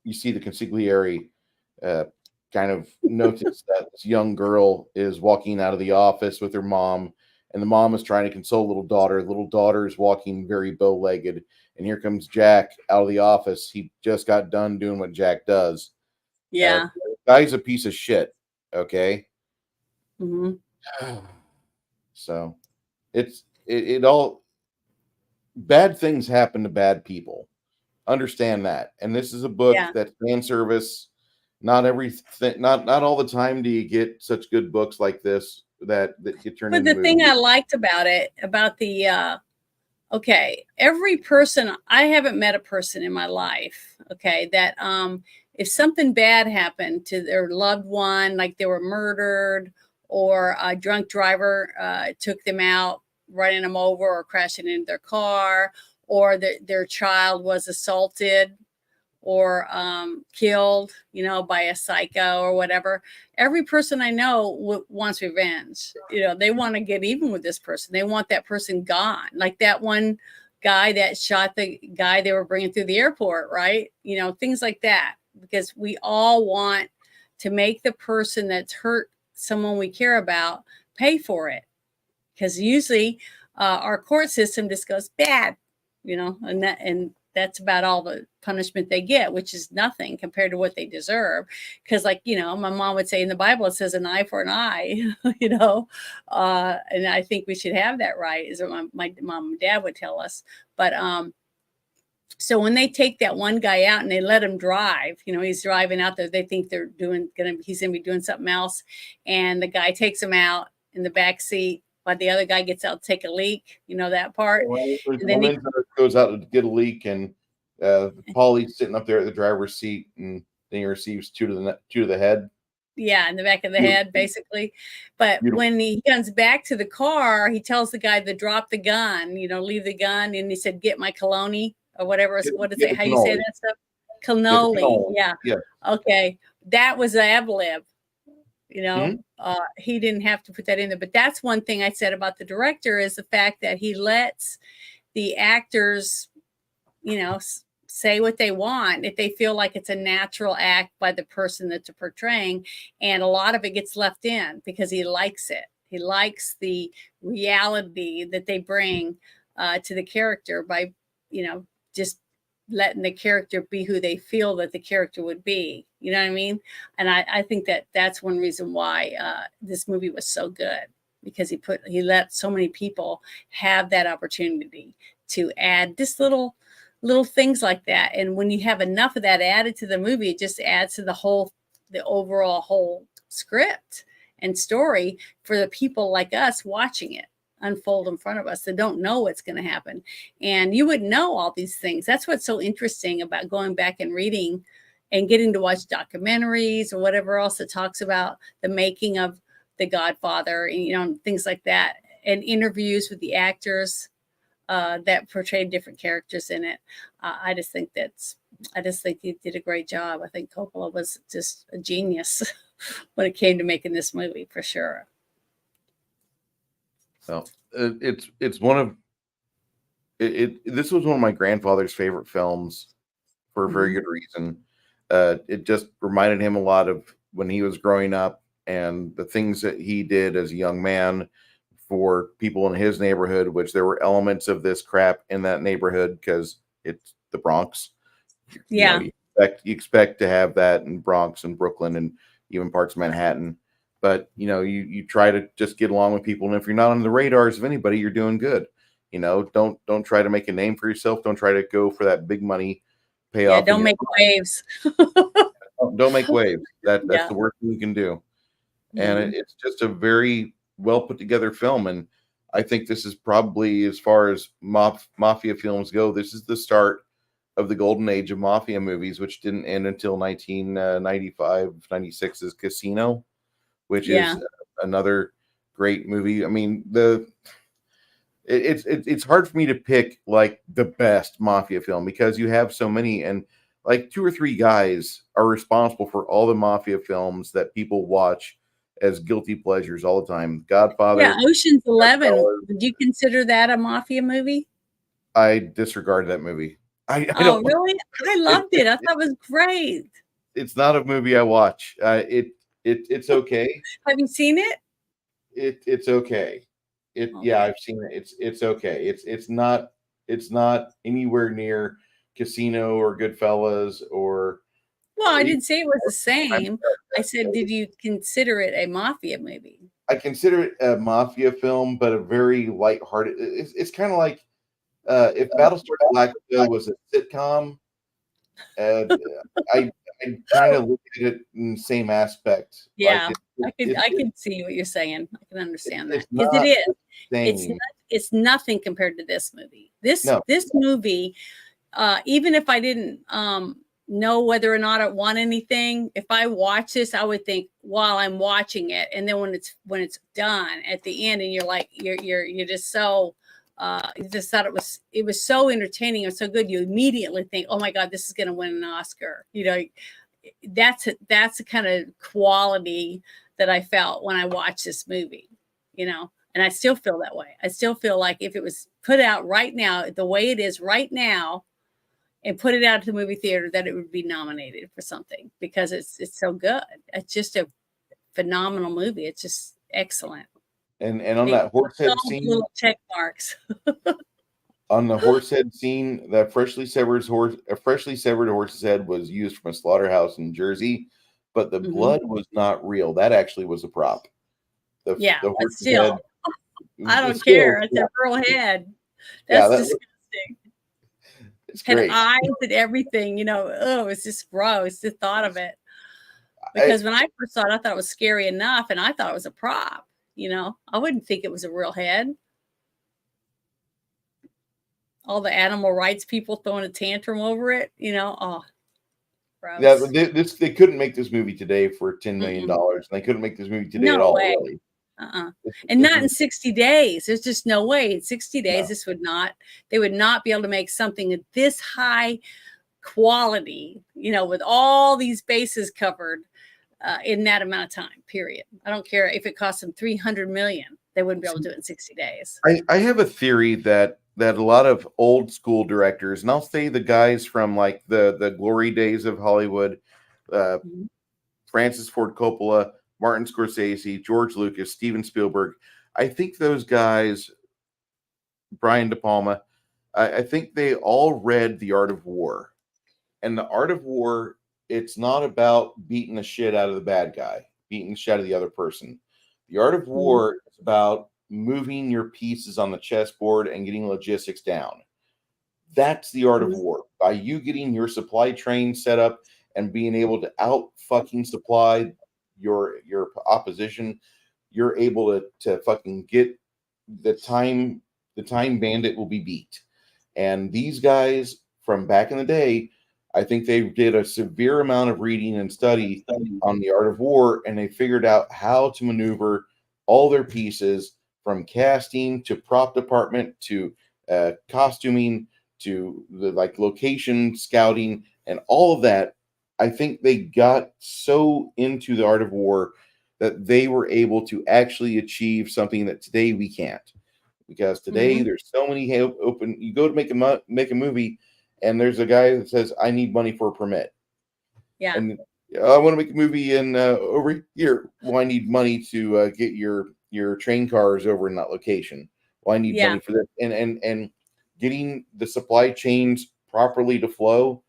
consigliere kind of notice that this young girl is walking out of the office with her mom, and the mom is trying to console little daughter. Little daughter is walking very bow-legged, and here comes Jack out of the office. He just got done doing what Jack does. yeah. The guy's a piece of shit. Okay. Hmm. So it all bad things happen to bad people. Understand that. And this is a book Yeah. that's fan service. Not everything, not all the time do you get such good books like this that get turned But into the thing movies. I liked about it, about the okay, every person, I haven't met a person in my life, okay, that if something bad happened to their loved one, like they were murdered or a drunk driver took them out, running them over or crashing into their car, or their child was assaulted or killed, by a psycho or whatever. Every person I know wants revenge. They want to get even with this person. They want that person gone. Like that one guy that shot the guy they were bringing through the airport, right? Things like that, because we all want to make the person that's hurt someone we care about pay for it. Because usually our court system just goes bad, and that's about all the punishment they get, which is nothing compared to what they deserve. Because my mom would say in the Bible, it says an eye for an eye, and I think we should have that right, is what my mom and dad would tell us. But so when they take that one guy out and they let him drive, he's driving out there, they think he's gonna be doing something else, and the guy takes him out in the back seat, but the other guy gets out to take a leak, that part. And then he goes out to get a leak, and Paulie's sitting up there at the driver's seat, and then he receives two to the head. Yeah, in the back of the head, basically. But when he comes back to the car, he tells the guy to drop the gun, leave the gun, and he said, "Get my cannoli," or whatever. What is it? How you say that stuff? Cannoli. Yeah. Okay, that was an ad lib. He didn't have to put that in there. But that's one thing I said about the director, is the fact that he lets the actors, say what they want if they feel like it's a natural act by the person that's portraying. And a lot of it gets left in because he likes it. He likes the reality that they bring to the character by, just letting the character be who they feel that the character would be. You know what I mean? And I think that's one reason why this movie was so good, because he let so many people have that opportunity to add just little things like that. And when you have enough of that added to the movie, it just adds to the overall whole script and story for the people like us watching it unfold in front of us that don't know what's going to happen. And you would know all these things. That's what's so interesting about going back and reading and getting to watch documentaries or whatever else that talks about the making of The Godfather, and things like that, and interviews with the actors that portrayed different characters in it. I just think he did a great job. I think Coppola was just a genius when it came to making this movie, for sure. So it's one of this was one of my grandfather's favorite films for a very good reason. It just reminded him a lot of when he was growing up and the things that he did as a young man for people in his neighborhood, which there were elements of this crap in that neighborhood because it's the Bronx. Yeah. You expect to have that in Bronx and Brooklyn and even parts of Manhattan. But, you try to just get along with people. And if you're not on the radars of anybody, you're doing good. Don't try to make a name for yourself. Don't try to go for that big money payoff. Yeah, don't make waves. Don't make waves. That's the worst thing you can do. And it's just a very well put together film. And I think this is probably, as far as mafia films go, this is the start of the golden age of mafia movies, which didn't end until 1995, 96's Casino, which is another great movie. I mean, it's hard for me to pick like the best mafia film because you have so many, and like 2 or 3 guys are responsible for all the mafia films that people watch as guilty pleasures all the time. Godfather. Yeah, Ocean's 11. Would you consider that a mafia movie? I disregard that movie. I don't, really? I loved it. I thought it was great. It's not a movie I watch. It's okay. Have you seen it? It's okay. Yeah, I've seen it. It's okay. It's not anywhere near Casino or Goodfellas or. Well, I didn't say it was the same. I said, did you consider it a mafia movie? I consider it a mafia film, but a very lighthearted. It's kind of like if Battlestar Galactica was a sitcom. I kind of look at it in the same aspect. Yeah, like I can see what you're saying. I can understand that because it is. It's nothing compared to this movie. This movie, even if I didn't know whether or not it won anything, if I watch this, I would think while I'm watching it, and then when it's done at the end, and you're like you're just so You just thought it was so entertaining and so good. You immediately think, oh my God, this is going to win an Oscar. You know, that's the kind of quality that I felt when I watched this movie, you know, and I still feel that way. I still feel like if it was put out right now, the way it is right now, and put it out to the movie theater, that it would be nominated for something, because it's so good. It's just a phenomenal movie. It's just excellent. And on that horse head All scene, little check marks. on the horse head scene, that freshly severed horse's head was used from a slaughterhouse in Jersey, but the blood was not real. That actually was a prop. The But horse's still, head, I don't care. It's a real head. That's disgusting. It's Had great. eyes and everything, you know. Oh, it's just gross, the thought of it. Because when I first saw it, I thought it was scary enough, and I thought it was a prop. You know, I wouldn't think it was a real head. All the animal rights people throwing a tantrum over it, you know. Oh, gross. Yeah, they couldn't make this movie today for $10 million. And they couldn't make this movie today at all. Way. Really. And not in 60 days. There's just no way. In 60 days, they would not be able to make something at this high quality, you know, with all these bases covered in that amount of time, period. I don't care if it cost them $300 million. They wouldn't be able to do it in 60 days. I have a theory that a lot of old school directors, and I'll say the guys from like the glory days of Hollywood, Francis Ford Coppola, Martin Scorsese, George Lucas, Steven Spielberg, I think those guys, Brian De Palma, I think they all read The Art of War. And The Art of War, it's not about beating the shit out of the bad guy, beating the shit out of the other person. The Art of War is about moving your pieces on the chessboard and getting logistics down. That's the art of war. By you getting your supply train set up and being able to out fucking supply your opposition, you're able to fucking get the time bandit will be beat. And these guys from back in the day, I think they did a severe amount of reading and study on the art of war, and they figured out how to maneuver all their pieces, from casting to prop department to costuming to the like location scouting and all of that. I think they got so into the art of war that they were able to actually achieve something that today we can't. Because today there's so many open. You go to make a movie, and there's a guy that says, "I need money for a permit." Yeah. And I want to make a movie in over here. Well, I need money to get your train cars over in that location. Well, I need money for that. And getting the supply chains properly to flow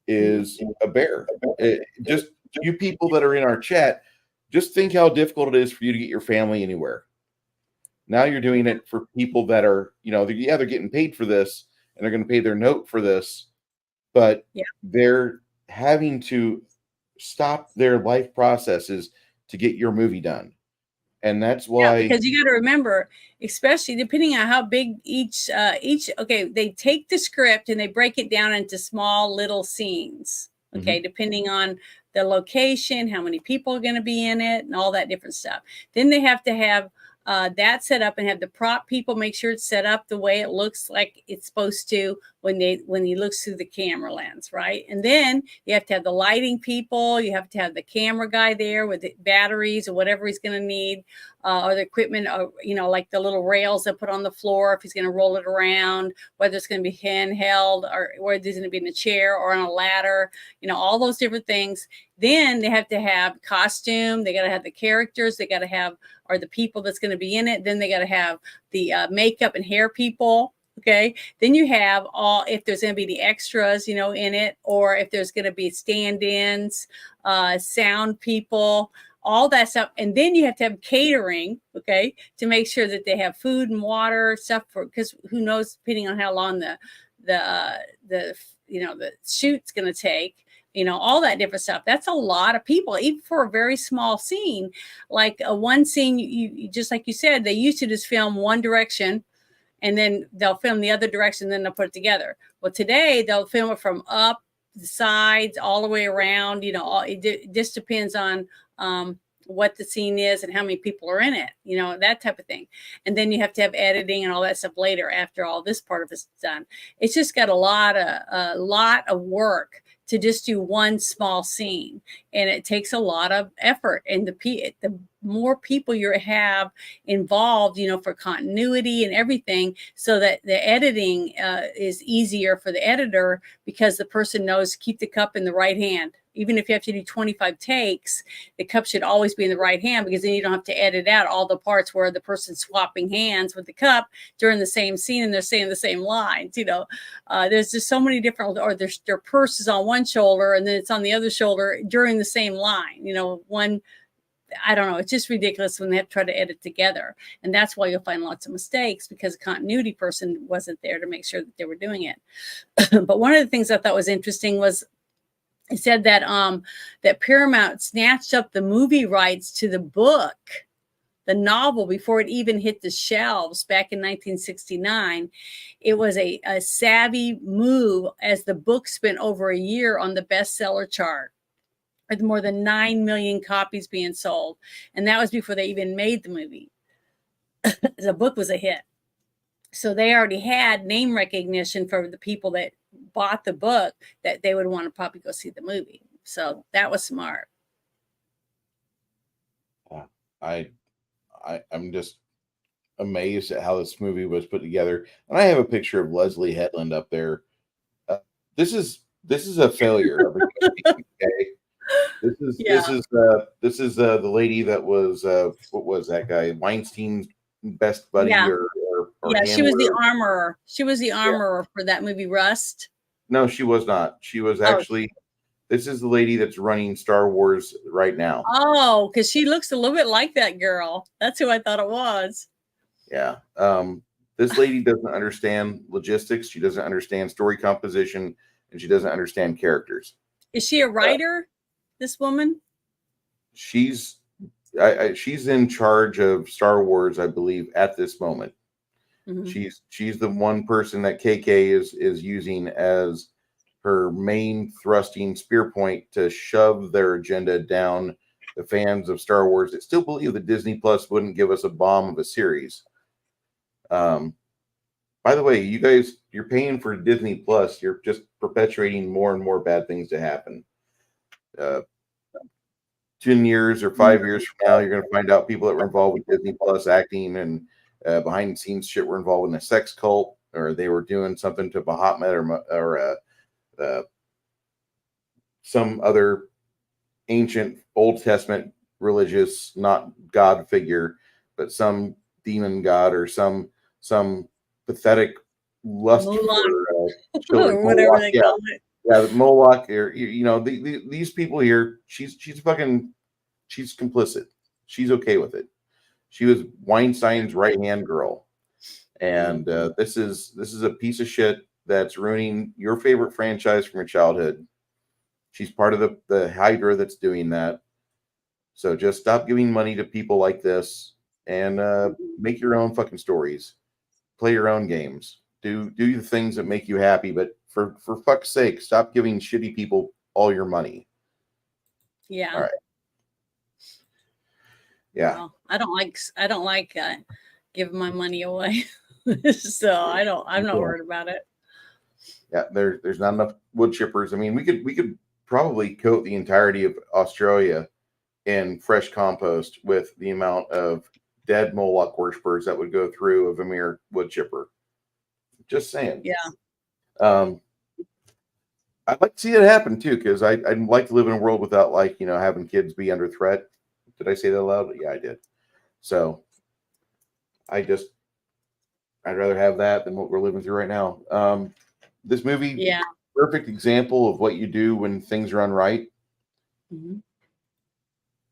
is a bear. Just you people that are in our chat, just think how difficult it is for you to get your family anywhere. Now you're doing it for people that are, you know, they're getting paid for this and they're going to pay their note for this, but they're having to stop their life processes to get your movie done. And that's why, because you got to remember, especially depending on how big each they take the script and they break it down into small little scenes, depending on the location, how many people are going to be in it, and all that different stuff. Then they have to have that set up and have the prop people make sure it's set up the way it looks like it's supposed to when he looks through the camera lens, right? And then you have to have the lighting people, you have to have the camera guy there with the batteries or whatever he's going to need, or the equipment, you know, like the little rails that put on the floor if he's going to roll it around, whether it's going to be handheld or whether he's going to be in a chair or on a ladder, you know, all those different things. Then they have to have costume, they got to have the characters, they got to have, or the people that's going to be in it. Then they got to have the makeup and hair people. Okay. Then you have all, if there's going to be the extras, you know, in it, or if there's going to be stand-ins, sound people, all that stuff. And then you have to have catering, okay, to make sure that they have food and water stuff for, because who knows, depending on how long the shoot's going to take. You know, all that different stuff. That's a lot of people, even for a very small scene. Like one scene, you just like you said, they used to just film one direction, and then they'll film the other direction, then they'll put it together. Well, today they'll film it from up the sides all the way around. You know, it just depends on what the scene is and how many people are in it, you know, that type of thing. And then you have to have editing and all that stuff later after all this part of it's done. It's just got a lot of work to just do one small scene, and it takes a lot of effort. And the more people you have involved, you know, for continuity and everything, so that the editing is easier for the editor, because the person knows to keep the cup in the right hand. Even if you have to do 25 takes, the cup should always be in the right hand, because then you don't have to edit out all the parts where the person's swapping hands with the cup during the same scene and they're saying the same lines. You know, there's just so many different, or their purse is on one shoulder and then it's on the other shoulder during the same line. You know, I don't know. It's just ridiculous when they have to try to edit together. And that's why you'll find lots of mistakes, because the continuity person wasn't there to make sure that they were doing it. But one of the things I thought was interesting was, it said that that Paramount snatched up the movie rights to the book, the novel, before it even hit the shelves back in 1969. It was a savvy move, as the book spent over a year on the bestseller chart, with more than 9 million copies being sold. And that was before they even made the movie. The book was a hit. So they already had name recognition for the people that bought the book, that they would want to probably go see the movie. So that was smart. I'm just amazed at how this movie was put together. And I have a picture of Leslie Hetland up there. This is a failure. Okay? This is the lady that was what was that guy, Weinstein's best buddy? Yeah. Or yeah, she was the armorer. She was the armorer for that movie Rust. No, she was not. She was actually. This is the lady that's running Star Wars right now. Oh, because she looks a little bit like that girl. That's who I thought it was. Yeah. This lady doesn't understand logistics. She doesn't understand story composition, and she doesn't understand characters. Is she a writer? This woman? She's in charge of Star Wars, I believe, at this moment. Mm-hmm. She's the one person that KK is using as her main thrusting spear point to shove their agenda down the fans of Star Wars that still believe that Disney Plus wouldn't give us a bomb of a series. By the way, you guys, you're paying for Disney Plus. You're just perpetuating more and more bad things to happen. 10 years or 5 years from now, you're going to find out people that were involved with Disney Plus acting and behind the scenes shit were involved in a sex cult, or they were doing something to Bahamut or some other ancient Old Testament religious, not God figure, but some demon god or some pathetic lust for children. Or whatever they call it. Yeah, Moloch, or these people here. She's complicit. She's okay with it. She was Weinstein's right hand girl, and this is a piece of shit that's ruining your favorite franchise from your childhood. She's part of the Hydra that's doing that. So just stop giving money to people like this and make your own fucking stories. Play your own games. Do the things that make you happy, but for fuck's sake, stop giving shitty people all your money. Yeah. All right. Yeah. Well, I don't like giving my money away. So I'm not worried about it. Yeah, there's not enough wood chippers. I mean, we could probably coat the entirety of Australia in fresh compost with the amount of dead Moloch worshippers that would go through a Vermeer wood chipper. Just saying. Yeah. I'd like to see it happen too, because I'd like to live in a world without having kids be under threat. Did I say that loud? Yeah, I did. So I'd rather have that than what we're living through right now. This movie, yeah, perfect example of what you do when things run right. Mm-hmm.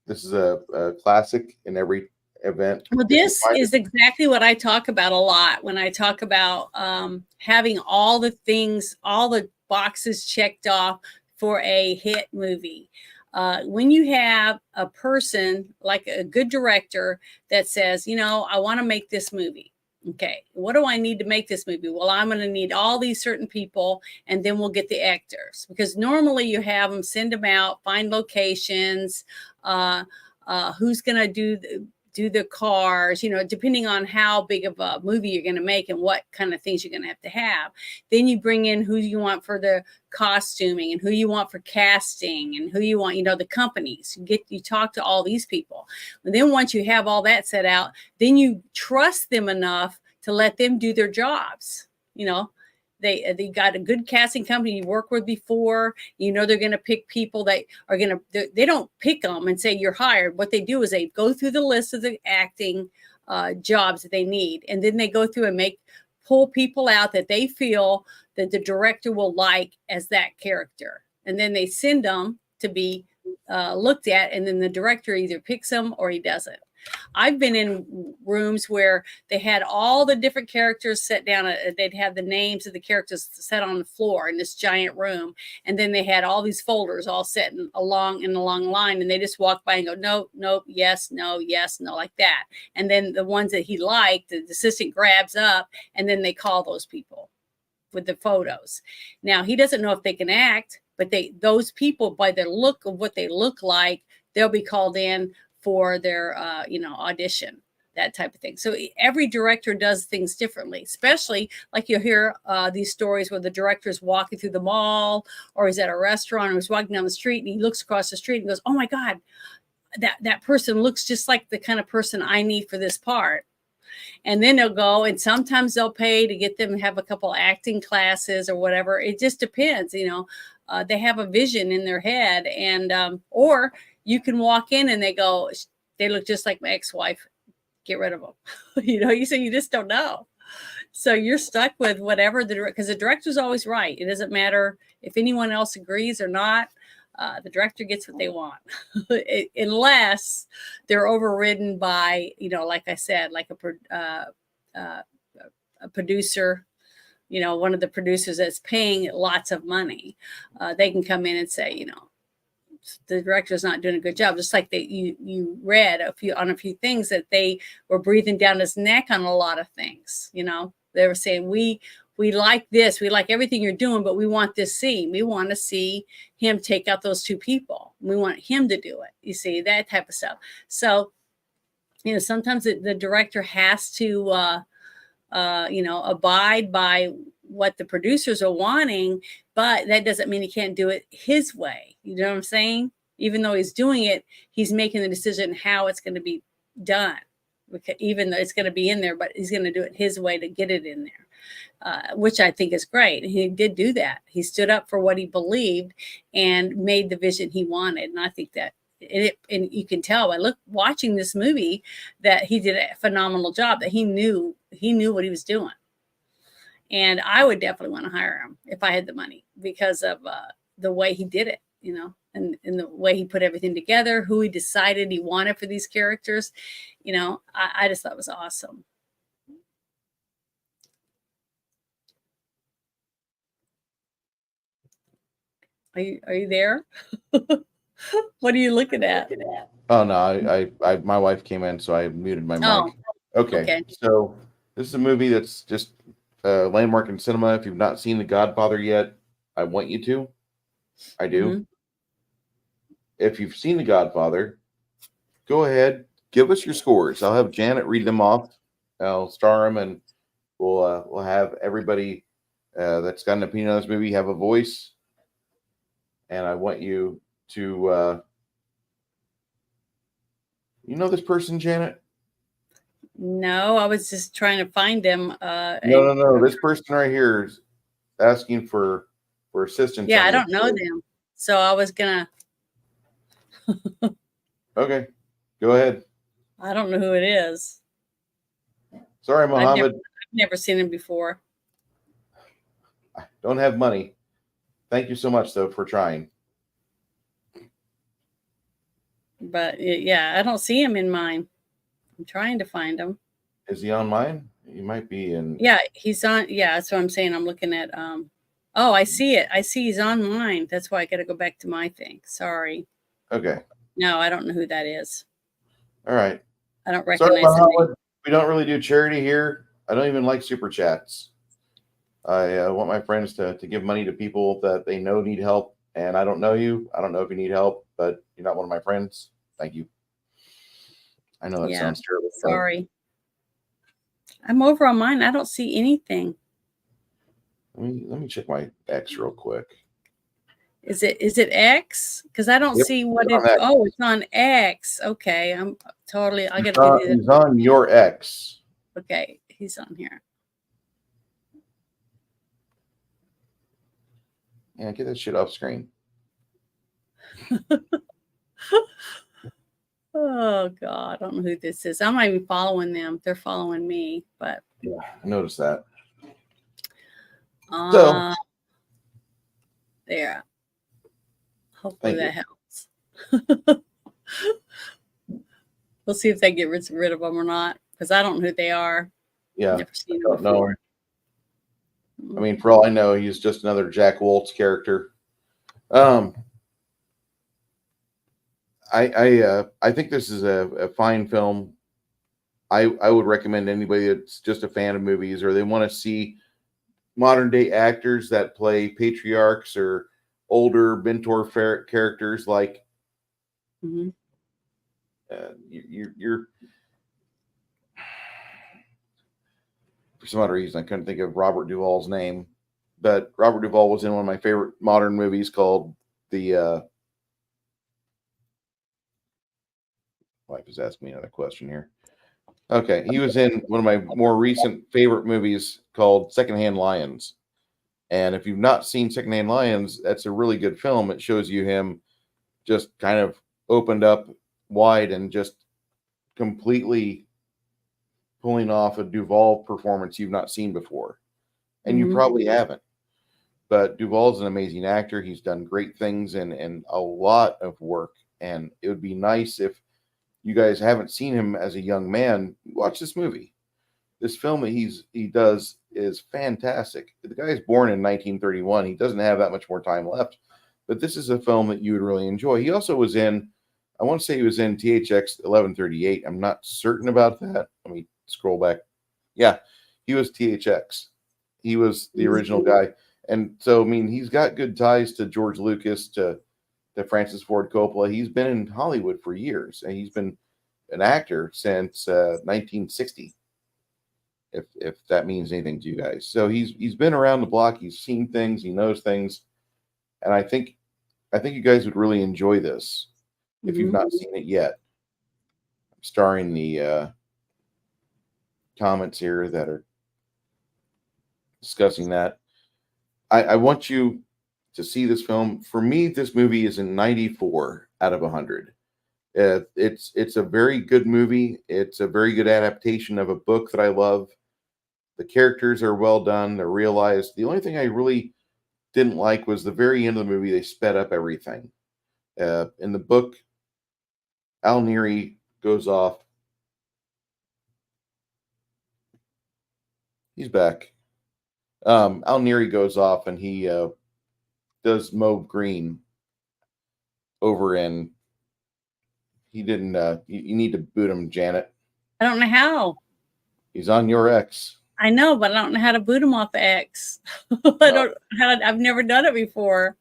This is a classic in every event. Well, this is exactly what I talk about a lot when I talk about having all the things, all the boxes checked off for a hit movie. When you have a person like a good director that says, I want to make this movie. Okay, what do I need to make this movie? Well, I'm going to need all these certain people, and then we'll get the actors. Because normally you have them, send them out, find locations, who's going to do the cars, depending on how big of a movie you're going to make and what kind of things you're going to have. Then you bring in who you want for the costuming and who you want for casting and who you want, the companies. You talk to all these people. And then once you have all that set out, then you trust them enough to let them do their jobs. They got a good casting company you worked with before. They're going to pick people that are going to, they don't pick them and say you're hired. What they do is they go through the list of the acting jobs that they need. And then they go through and pull people out that they feel that the director will like as that character. And then they send them to be looked at. And then the director either picks them or he doesn't. I've been in rooms where they had all the different characters set down. They'd have the names of the characters set on the floor in this giant room. And then they had all these folders all set along the line. And they just walk by and go, nope, yes, no, like that. And then the ones that he liked, the assistant grabs up and then they call those people with the photos. Now, he doesn't know if they can act, but those people, by the look of what they look like, they'll be called in for their, audition, that type of thing. So every director does things differently, especially like you'll hear these stories where the director's walking through the mall or he's at a restaurant or he's walking down the street and he looks across the street and goes, oh my God, that person looks just like the kind of person I need for this part. And then they'll go and sometimes they'll pay to get them to have a couple acting classes or whatever. It just depends, they have a vision in their head and, or you can walk in and they look just like my ex-wife. Get rid of them. You say you just don't know. So you're stuck with whatever because the director's always right. It doesn't matter if anyone else agrees or not. The director gets what they want, unless they're overridden by, like I said, like a producer. One of the producers that's paying lots of money. They can come in and say, the director's not doing a good job. Just like you read on a few things that they were breathing down his neck on a lot of things. They were saying, we like this, we like everything you're doing, but we want this scene. We want to see him take out those two people. We want him to do it. You see, that type of stuff. So, sometimes the director has to, abide by what the producers are wanting, but that doesn't mean he can't do it his way. You know what I'm saying? Even though he's doing it, he's making the decision how it's going to be done. Even though it's going to be in there, but he's going to do it his way to get it in there, which I think is great. And he did do that. He stood up for what he believed and made the vision he wanted. And I think that and you can tell by watching this movie that he did a phenomenal job, that he knew what he was doing. And I would definitely want to hire him if I had the money because of the way he did it, and the way he put everything together, who he decided he wanted for these characters. I just thought it was awesome. Are you there? What are you looking at? Oh no, I my wife came in, so I muted my mic. Okay. So this is a movie that's just landmark in cinema. If you've not seen The Godfather yet, I want you to. I do. Mm-hmm. If you've seen The Godfather, go ahead, give us your scores. I'll have Janet read them off. I'll star them, and we'll have everybody that's got an opinion on this movie have a voice. And I want you to, this person, Janet? No, I was just trying to find him. No. This person right here is asking for assistance. Yeah, I don't know them. So I was going to. Okay, go ahead. I don't know who it is. Sorry, Mohammed. I've never seen him before. I don't have money. Thank you so much, though, for trying. But yeah, I don't see him in mine. I'm trying to find him. Is he on mine? He might be in. Yeah, he's on. Yeah, that's what I'm saying. I'm looking at. Oh, I see it. I see he's on mine. That's why I got to go back to my thing. Sorry. Okay. No, I don't know who that is. All right. I don't recognize him. We don't really do charity here. I don't even like super chats. I want my friends to give money to people that they know need help. And I don't know you. I don't know if you need help, but you're not one of my friends. Thank you. I know that Yeah. sounds terrible. Sorry. I'm over on mine. I don't see anything. Let me check my X real quick. Is it X? Because I don't Yep, see what it's on it. X. Oh, it's on X. Okay, I'm totally. I gotta give you He's on your X. Okay, he's on here. Yeah, get that shit off screen. Oh God, I don't know who this is. I'm not even following them. They're following me, but Yeah, I noticed that. there. Hopefully that helps. We'll see if they get rid of them or not, because I don't know who they are. Yeah, Never seen I don't know. I mean, for all I know, he's just another Jack Woltz character. I think this is a fine film. I would recommend anybody that's just a fan of movies or they want to see modern day actors that play patriarchs or older mentor characters like you're for some odd reason I couldn't think of Robert Duvall's name, but Robert Duvall was in one of my favorite modern movies called the wife is asking me another question here. Okay, he was in one of my more recent favorite movies called Secondhand Lions. And if you've not seen Secondhand Lions, that's a really good film. It shows you him just kind of opened up wide and just completely pulling off a Duvall performance you've not seen before. And you probably haven't. But Duvall's an amazing actor. He's done great things and a lot of work. And it would be nice if you guys haven't seen him as a young man, watch this movie. This film that he does is fantastic. The guy is born in 1931. He doesn't have that much more time left, but this is a film that you would really enjoy. He also was in, I want to say he was in THX 1138. I'm not certain about that. Let me scroll back. Yeah, he was THX. He was the original guy. And so, I mean, he's got good ties to George Lucas, to Francis Ford Coppola. He's been in Hollywood for years, and he's been an actor since 1960. If that means anything to you guys. So he's been around the block. He's seen things. He knows things, and I think you guys would really enjoy this if you've not seen it yet. I'm starring the comments here that are discussing that. I want you to see this film. For me, this movie is a 94 out of 100. It's a very good movie. It's a very good adaptation of a book that I love. The characters are well done. They're realized. The only thing I really didn't like was the very end of the movie. They sped up everything. In the book, Al Neary goes off. He's back. Al Neary goes off and he does Mauve Green over in. He didn't. You need to boot him, Janet. I don't know how. He's on your X. I know, but I don't know how to boot him off X. I've never done it before.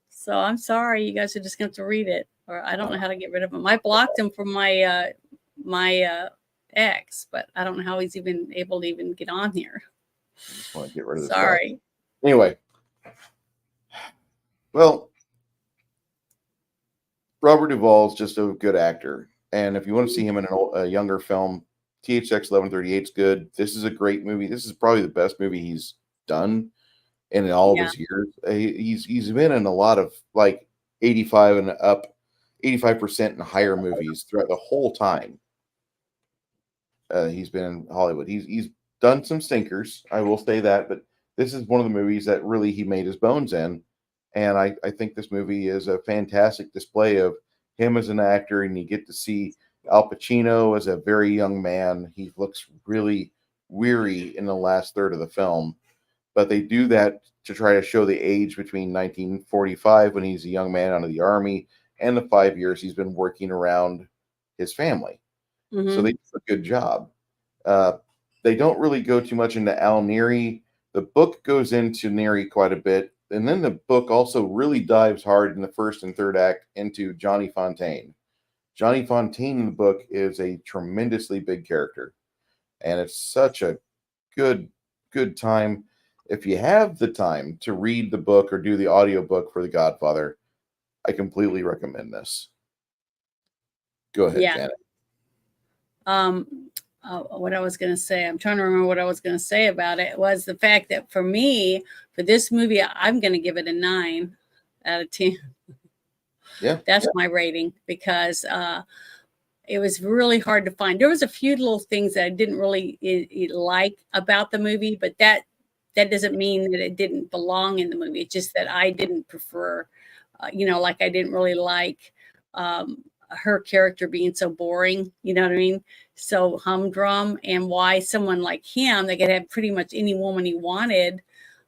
So I'm sorry. You guys are just going to have to read it, or I don't know how to get rid of him. I blocked him from my X, but I don't know how he's even able to even get on here. I just want to get rid of this. Sorry. Guy. Anyway, well, Robert Duvall is just a good actor, and if you want to see him in a younger film, THX 1138 is good. This is a great movie. This is probably the best movie he's done in all of his years. He's been in a lot of like 85 and up, 85% and higher movies throughout the whole time. He's been in Hollywood. He's done some stinkers, I will say that, but this is one of the movies that really he made his bones in. And I think this movie is a fantastic display of him as an actor, and you get to see Al Pacino as a very young man. He looks really weary in the last third of the film, but they do that to try to show the age between 1945 when he's a young man out of the army and the 5 years he's been working around his family. So they do a good job. They don't really go too much into Al Neary. The book goes into Neary quite a bit, and then the book also really dives hard in the first and third act into Johnny Fontaine. Johnny Fontaine in the book is a tremendously big character, and it's such a good time. If you have the time to read the book or do the audiobook for The Godfather, I completely recommend this. Go ahead, Yeah. Janet. What I was going to say, I'm trying to remember what I was going to say about it, was the fact that for me, for this movie, I'm going to give it a 9 out of 10. Yeah. That's my rating, because it was really hard to find. There was a few little things that I didn't really like about the movie, but that doesn't mean that it didn't belong in the movie. It's just that I didn't prefer, like I didn't really like her character being so boring, you know what I mean? So humdrum, and why someone like him that could have pretty much any woman he wanted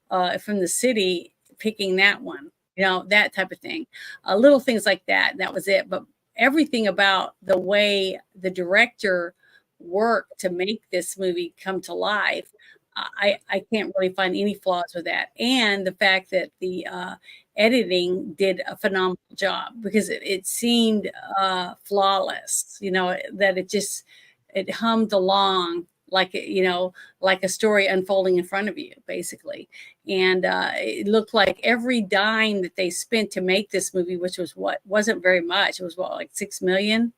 from the city, picking that one, that type of thing. Little things like that. That was it. But everything about the way the director worked to make this movie come to life, I can't really find any flaws with that. And the fact that the editing did a phenomenal job, because it seemed flawless, that it hummed along like, like a story unfolding in front of you, basically. And it looked like every dime that they spent to make this movie, which was wasn't very much. It was like 6 million?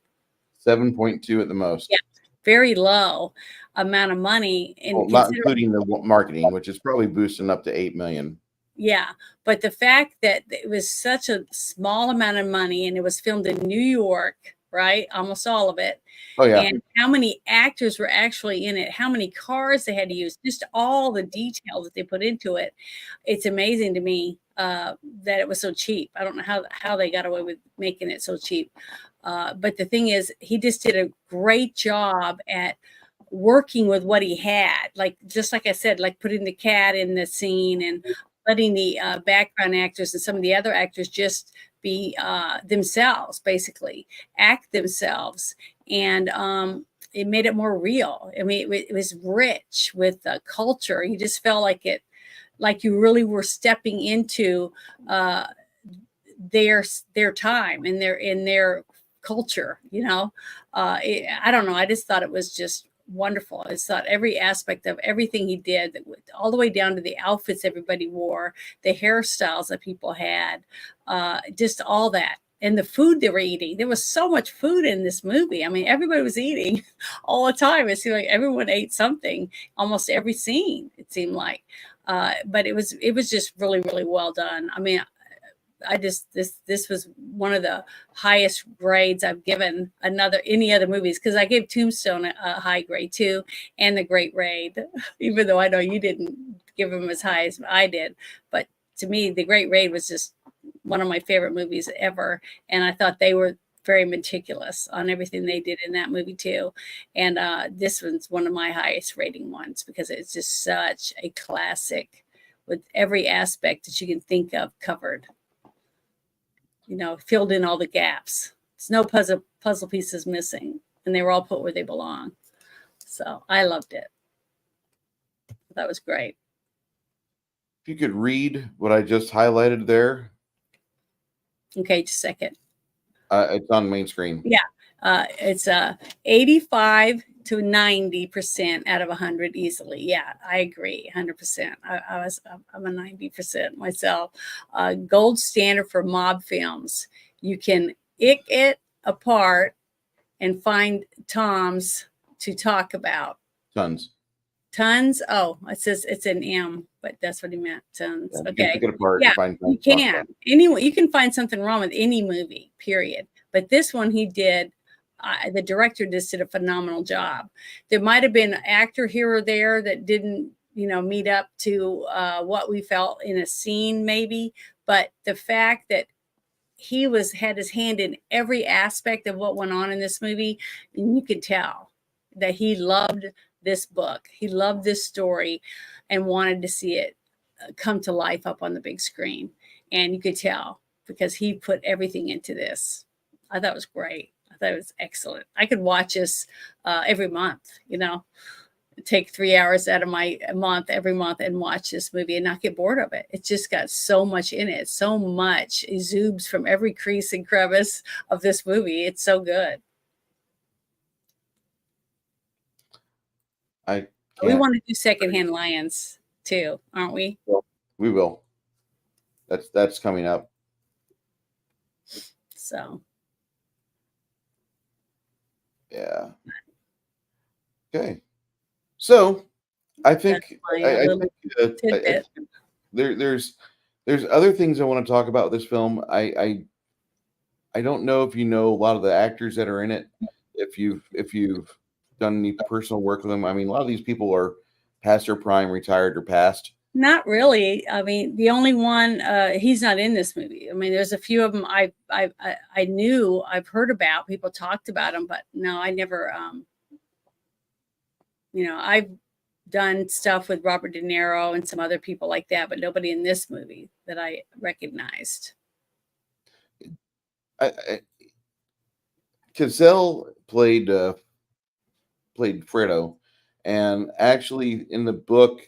7.2 at the most. Yeah, very low amount of money. And not including the marketing, which is probably boosting up to 8 million. Yeah, but the fact that it was such a small amount of money, and it was filmed in New York, right? Almost all of it. Oh, yeah. And how many actors were actually in it, how many cars they had to use, just all the detail that they put into it. It's amazing to me that it was so cheap. I don't know how they got away with making it so cheap. But the thing is, he just did a great job at working with what he had. Like, just like I said, like putting the cat in the scene and letting the background actors and some of the other actors just be themselves, basically act themselves. And it made it more real. I mean, it was rich with culture. You just felt like you really were stepping into their time and their culture. I don't know. I just thought it was just wonderful. I thought every aspect of everything he did, all the way down to the outfits everybody wore, the hairstyles that people had, just all that. And the food they were eating. There was so much food in this movie. I mean, everybody was eating all the time. It seemed like everyone ate something, almost every scene, it seemed like. But it was just really, really well done. I mean, this was one of the highest grades I've given any other movies, because I gave Tombstone a high grade too, and The Great Raid, even though I know you didn't give them as high as I did. But to me, The Great Raid was just one of my favorite movies ever, and I thought they were very meticulous on everything they did in that movie too. And this one's one of my highest rating ones, because it's just such a classic with every aspect that you can think of covered. Filled in all the gaps. There's no puzzle pieces missing, and they were all put where they belong. So I loved it. That was great. If you could read what I just highlighted there. Okay, just a second. It's on main screen. Yeah, it's 85 to 90% out of 100 easily. Yeah, I agree, 100%. I'm a 90% myself. Gold standard for mob films. You can ick it apart and find toms to talk about. Tons. Oh, it says it's an M, but that's what he meant. Tons. Yeah, okay. You can pick it apart and find you can. Anyway, you can find something wrong with any movie, period. But this one he did. The director just did a phenomenal job. There might have been an actor here or there that didn't, meet up to what we felt in a scene, maybe. But the fact that he had his hand in every aspect of what went on in this movie, and you could tell that he loved this book. He loved this story and wanted to see it come to life up on the big screen. And you could tell, because he put everything into this. I thought it was great. I thought it was excellent. I could watch this every month, take 3 hours out of my month every month and watch this movie and not get bored of it. It's just got so much in it. So much exudes from every crease and crevice of this movie. It's so good. I We can't. want to do Secondhand Lions too, aren't we? We will. That's coming up. So Yeah. Okay. So I think I think there's other things I want to talk about this film. I don't know if you know a lot of the actors that are in it. If you've done any personal work with them, I mean, a lot of these people are past their prime, retired or past. not really. I mean, the only one he's not in this movie. I mean, there's a few of them I knew, I've heard about, people talked about them, but no, I never. I've done stuff with Robert De Niro and some other people like that, but nobody in this movie that I recognized. Cazale played Fredo, and actually in the book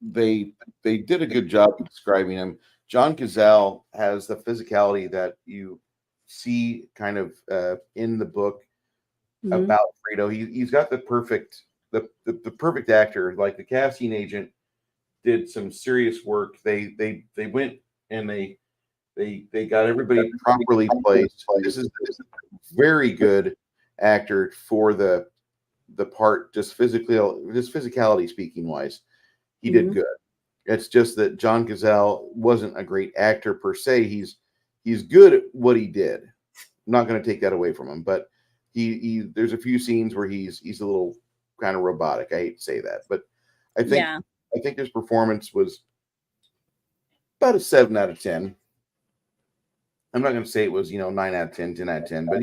they did a good job of describing him. John Cazale has the physicality that you see kind of in the book about Fredo. He's got the perfect actor. Like the casting agent did some serious work. They went and they got everybody properly placed. This is a very good actor for the part, just physicality speaking wise. He did good. It's just that John Cazale wasn't a great actor per se. He's good at what he did. I'm not going to take that away from him, but he there's a few scenes where he's a little kind of robotic. I hate to say that, but I think his performance was about a 7 out of 10. I'm not going to say it was 9 out of 10, 10 out of 10, but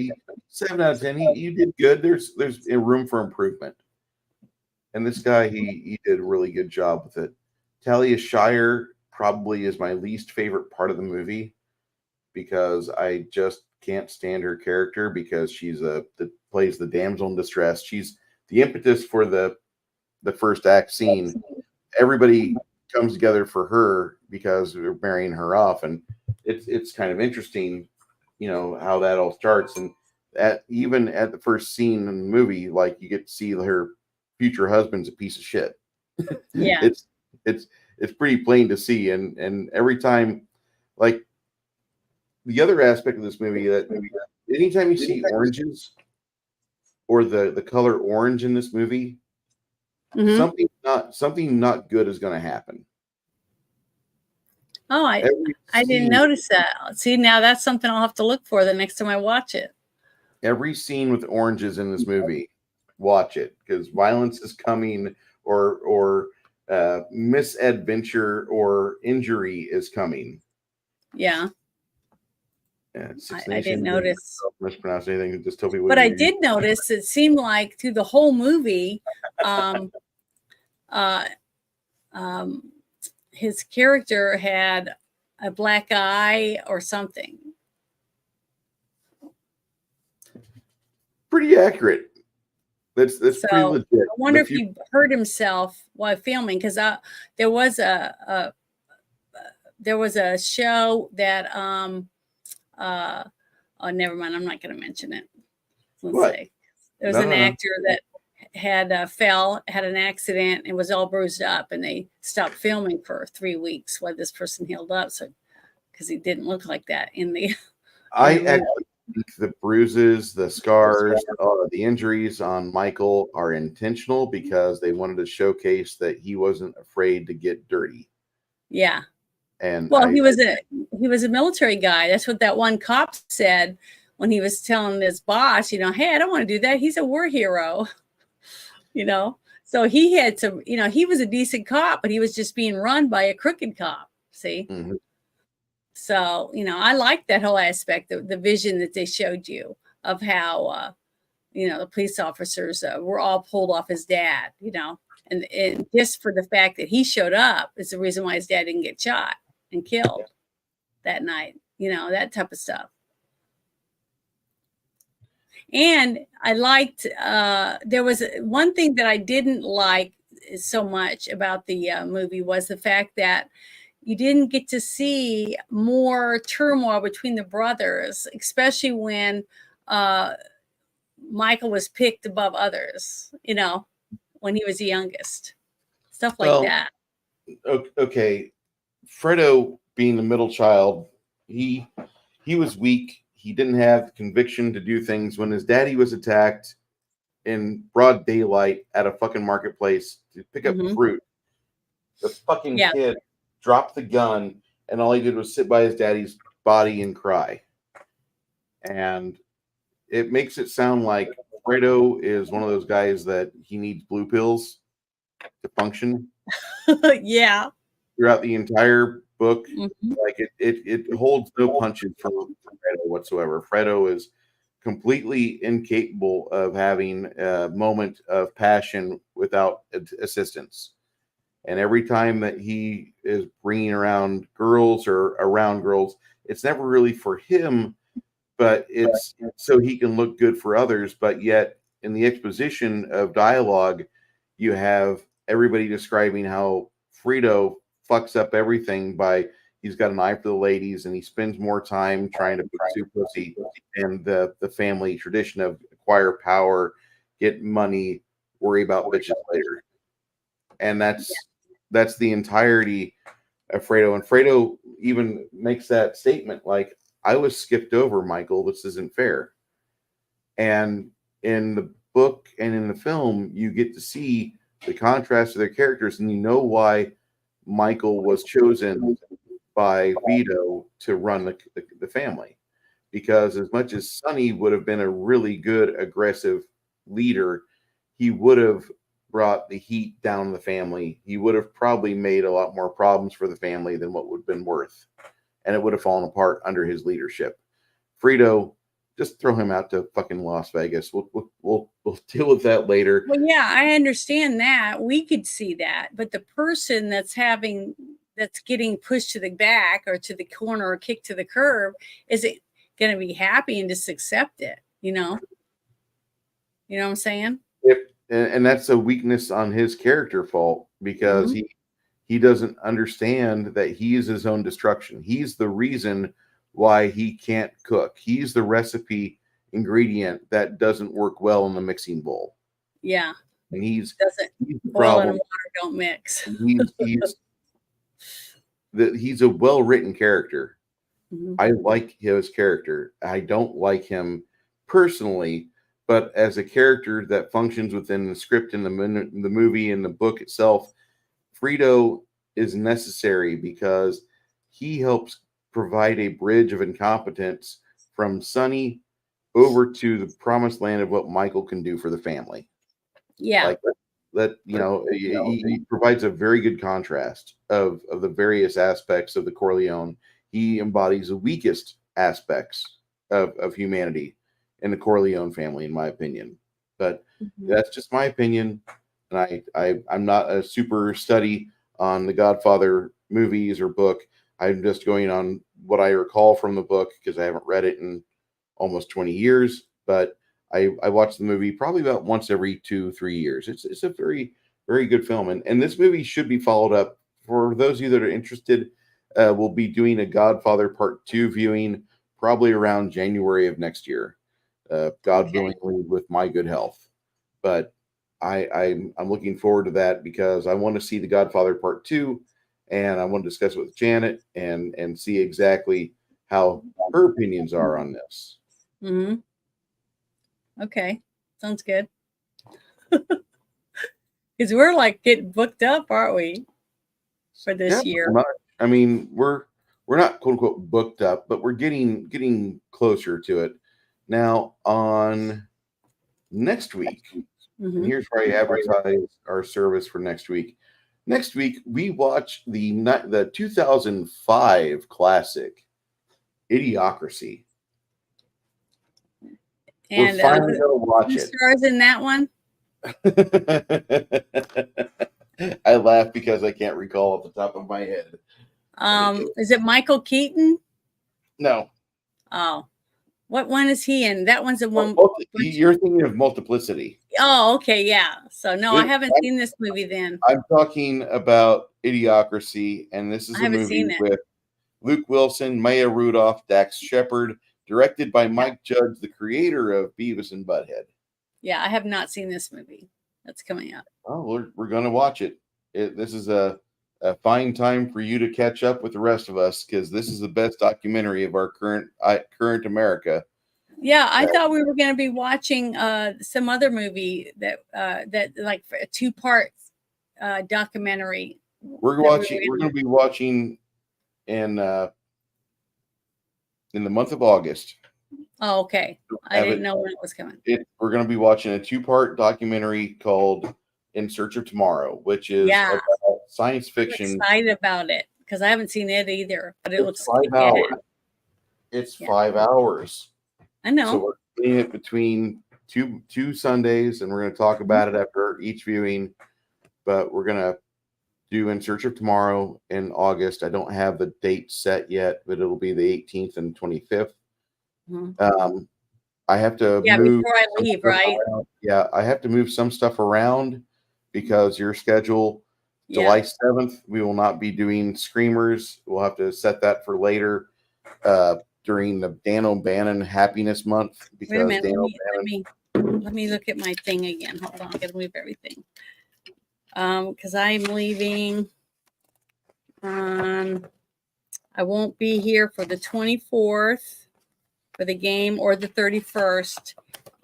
7 out of 10. He did good. There's a room for improvement, and this guy he did a really good job with it. Talia Shire probably is my least favorite part of the movie because I just can't stand her character because she's that plays the damsel in distress. She's the impetus for the first act scene. Everybody comes together for her because they're marrying her off, and it's kind of interesting, how that all starts. And even at the first scene in the movie, like you get to see her future husband's a piece of shit. Yeah, it's pretty plain to see, and every time, like the other aspect of this movie that anytime you see oranges or the color orange in this movie, something not good is going to happen. Oh, I didn't notice that. See, now that's something I'll have to look for the next time I watch it. Every scene with oranges in this movie, watch it, because violence is coming, or misadventure or injury is coming. Yeah. I didn't notice. Mispronounce anything. Just tell me. But I did notice it seemed like through the whole movie, his character had a black eye or something. Pretty accurate. That's so pretty legit. I wonder if he hurt himself while filming, because there was a show that oh, never mind. I'm not going to mention it. Let's say there was an actor that had had an accident and was all bruised up, and they stopped filming for 3 weeks while this person healed up. So, because he didn't look like that in the. I actually think the bruises, the scars, the injuries on Michael are intentional because they wanted to showcase that he wasn't afraid to get dirty. Yeah. And he was a military guy. That's what that one cop said when he was telling his boss, hey, I don't want to do that. He's a war hero, So he had some, he was a decent cop, but he was just being run by a crooked cop. See? Mm-hmm. So, I like that whole aspect, the vision that they showed you of how, the police officers were all pulled off his dad, and just for the fact that he showed up is the reason why his dad didn't get shot and killed that night, that type of stuff. And I liked, there was one thing that I didn't like so much about the movie was the fact that you didn't get to see more turmoil between the brothers, especially when Michael was picked above others, when he was the youngest. Stuff like Well, that. okay. Fredo, being the middle child, he was weak. He didn't have the conviction to do things. When his daddy was attacked in broad daylight at a fucking marketplace to pick up Mhm. fruit, the fucking Yeah. kid dropped the gun, and all he did was sit by his daddy's body and cry. And it makes it sound like Fredo is one of those guys that he needs blue pills to function Yeah. throughout the entire book. Mhm. Like it holds no punches for Fredo whatsoever. Fredo is completely incapable of having a moment of passion without assistance. And every time that he is bringing around girls or around girls, it's never really for him, but it's so he can look good for others. But yet, in the exposition of dialogue, you have everybody describing how Frito fucks up everything by he's got an eye for the ladies and he spends more time trying to pursue pussy and the family tradition of acquire power, get money, worry about bitches later. And that's the entirety of Fredo. And Fredo even makes that statement like, I was skipped over, Michael. This isn't fair. And in the book and in the film, you get to see the contrast of their characters, and you know why Michael was chosen by Vito to run the family. Because as much as Sonny would have been a really good, aggressive leader, he would have brought the heat down the family. He would have probably made a lot more problems for the family than what would have been worth. And it would have fallen apart under his leadership. Frito, just throw him out to fucking Las Vegas. We'll deal with that later. Well, yeah, I understand that. We could see that. But the person that's getting pushed to the back or to the corner or kicked to the curb, is it going to be happy and just accept it? You know what I'm saying? And that's a weakness on his character fault because he doesn't understand that he is his own destruction. He's the reason why he can't cook. He's the recipe ingredient that doesn't work well in the mixing bowl. Yeah. And he's the oil and water don't mix. He's a well-written character. Mm-hmm. I like his character. I don't like him personally, but as a character that functions within the script and the movie and the book itself, Frito is necessary because he helps provide a bridge of incompetence from Sonny over to the promised land of what Michael can do for the family. Yeah. Like that, he provides a very good contrast of the various aspects of the Corleone. He embodies the weakest aspects of humanity in the Corleone family, in my opinion. But that's just my opinion. And I'm not a super study on the Godfather movies or book. I'm just going on what I recall from the book because I haven't read it in almost 20 years. But I watch the movie probably about once every 2-3 years. It's a very, very good film. And this movie should be followed up. For those of you that are interested, we'll be doing a Godfather Part 2 viewing probably around January of next year. God willingly, with my good health. But I'm looking forward to that because I want to see the Godfather Part 2, and I want to discuss it with Janet and see exactly how her opinions are on this. Mm-hmm. Okay, sounds good. Because we're like getting booked up, aren't we, for this year? I mean, we're not quote unquote booked up, but we're getting closer to it. Now on next week, and here's where I advertise our service for next week. Next week we watch the 2005 classic Idiocracy. And we're finally gonna watch it. Who stars in that one? I laugh because I can't recall off the top of my head. Is it Michael Keaton? No. Oh, What one is he in? That one's the one. You're thinking of Multiplicity. Oh, okay, yeah. So no, I This- haven't seen this movie then. I'm talking about Idiocracy, and this is I a haven't movie seen it. with Luke Wilson, Maya Rudolph, Dax Shepard, directed by Mike Judge, the creator of Beavis and Butthead. Yeah, I have not seen this movie. That's coming up. Oh, we're going to watch it. This is a fine time for you to catch up with the rest of us, because this is the best documentary of our current America. Yeah, I thought we were going to be watching some other movie that like a 2-part documentary. We're going to be watching in the month of August. Oh, okay. I didn't know when it was coming. We're going to be watching a 2-part documentary called In Search of Tomorrow, which is about science fiction. I'm excited about it because I haven't seen it either, but it looks 5 hours. It's 5 hours. I know. So we're doing it between two Sundays, and we're going to talk about it after each viewing. But we're going to do In Search of Tomorrow in August. I don't have the date set yet, but it'll be the 18th and 25th. Mm-hmm. I have to move before I leave, right? Around. Yeah, I have to move some stuff around because your schedule, July 7th, we will not be doing Screamers. We'll have to set that for later during the Dan O'Bannon Happiness Month. Because wait a minute, Dan let me look at my thing again. Hold on, I gotta move everything. Because I'm leaving on, I won't be here for the 24th for the game or the 31st,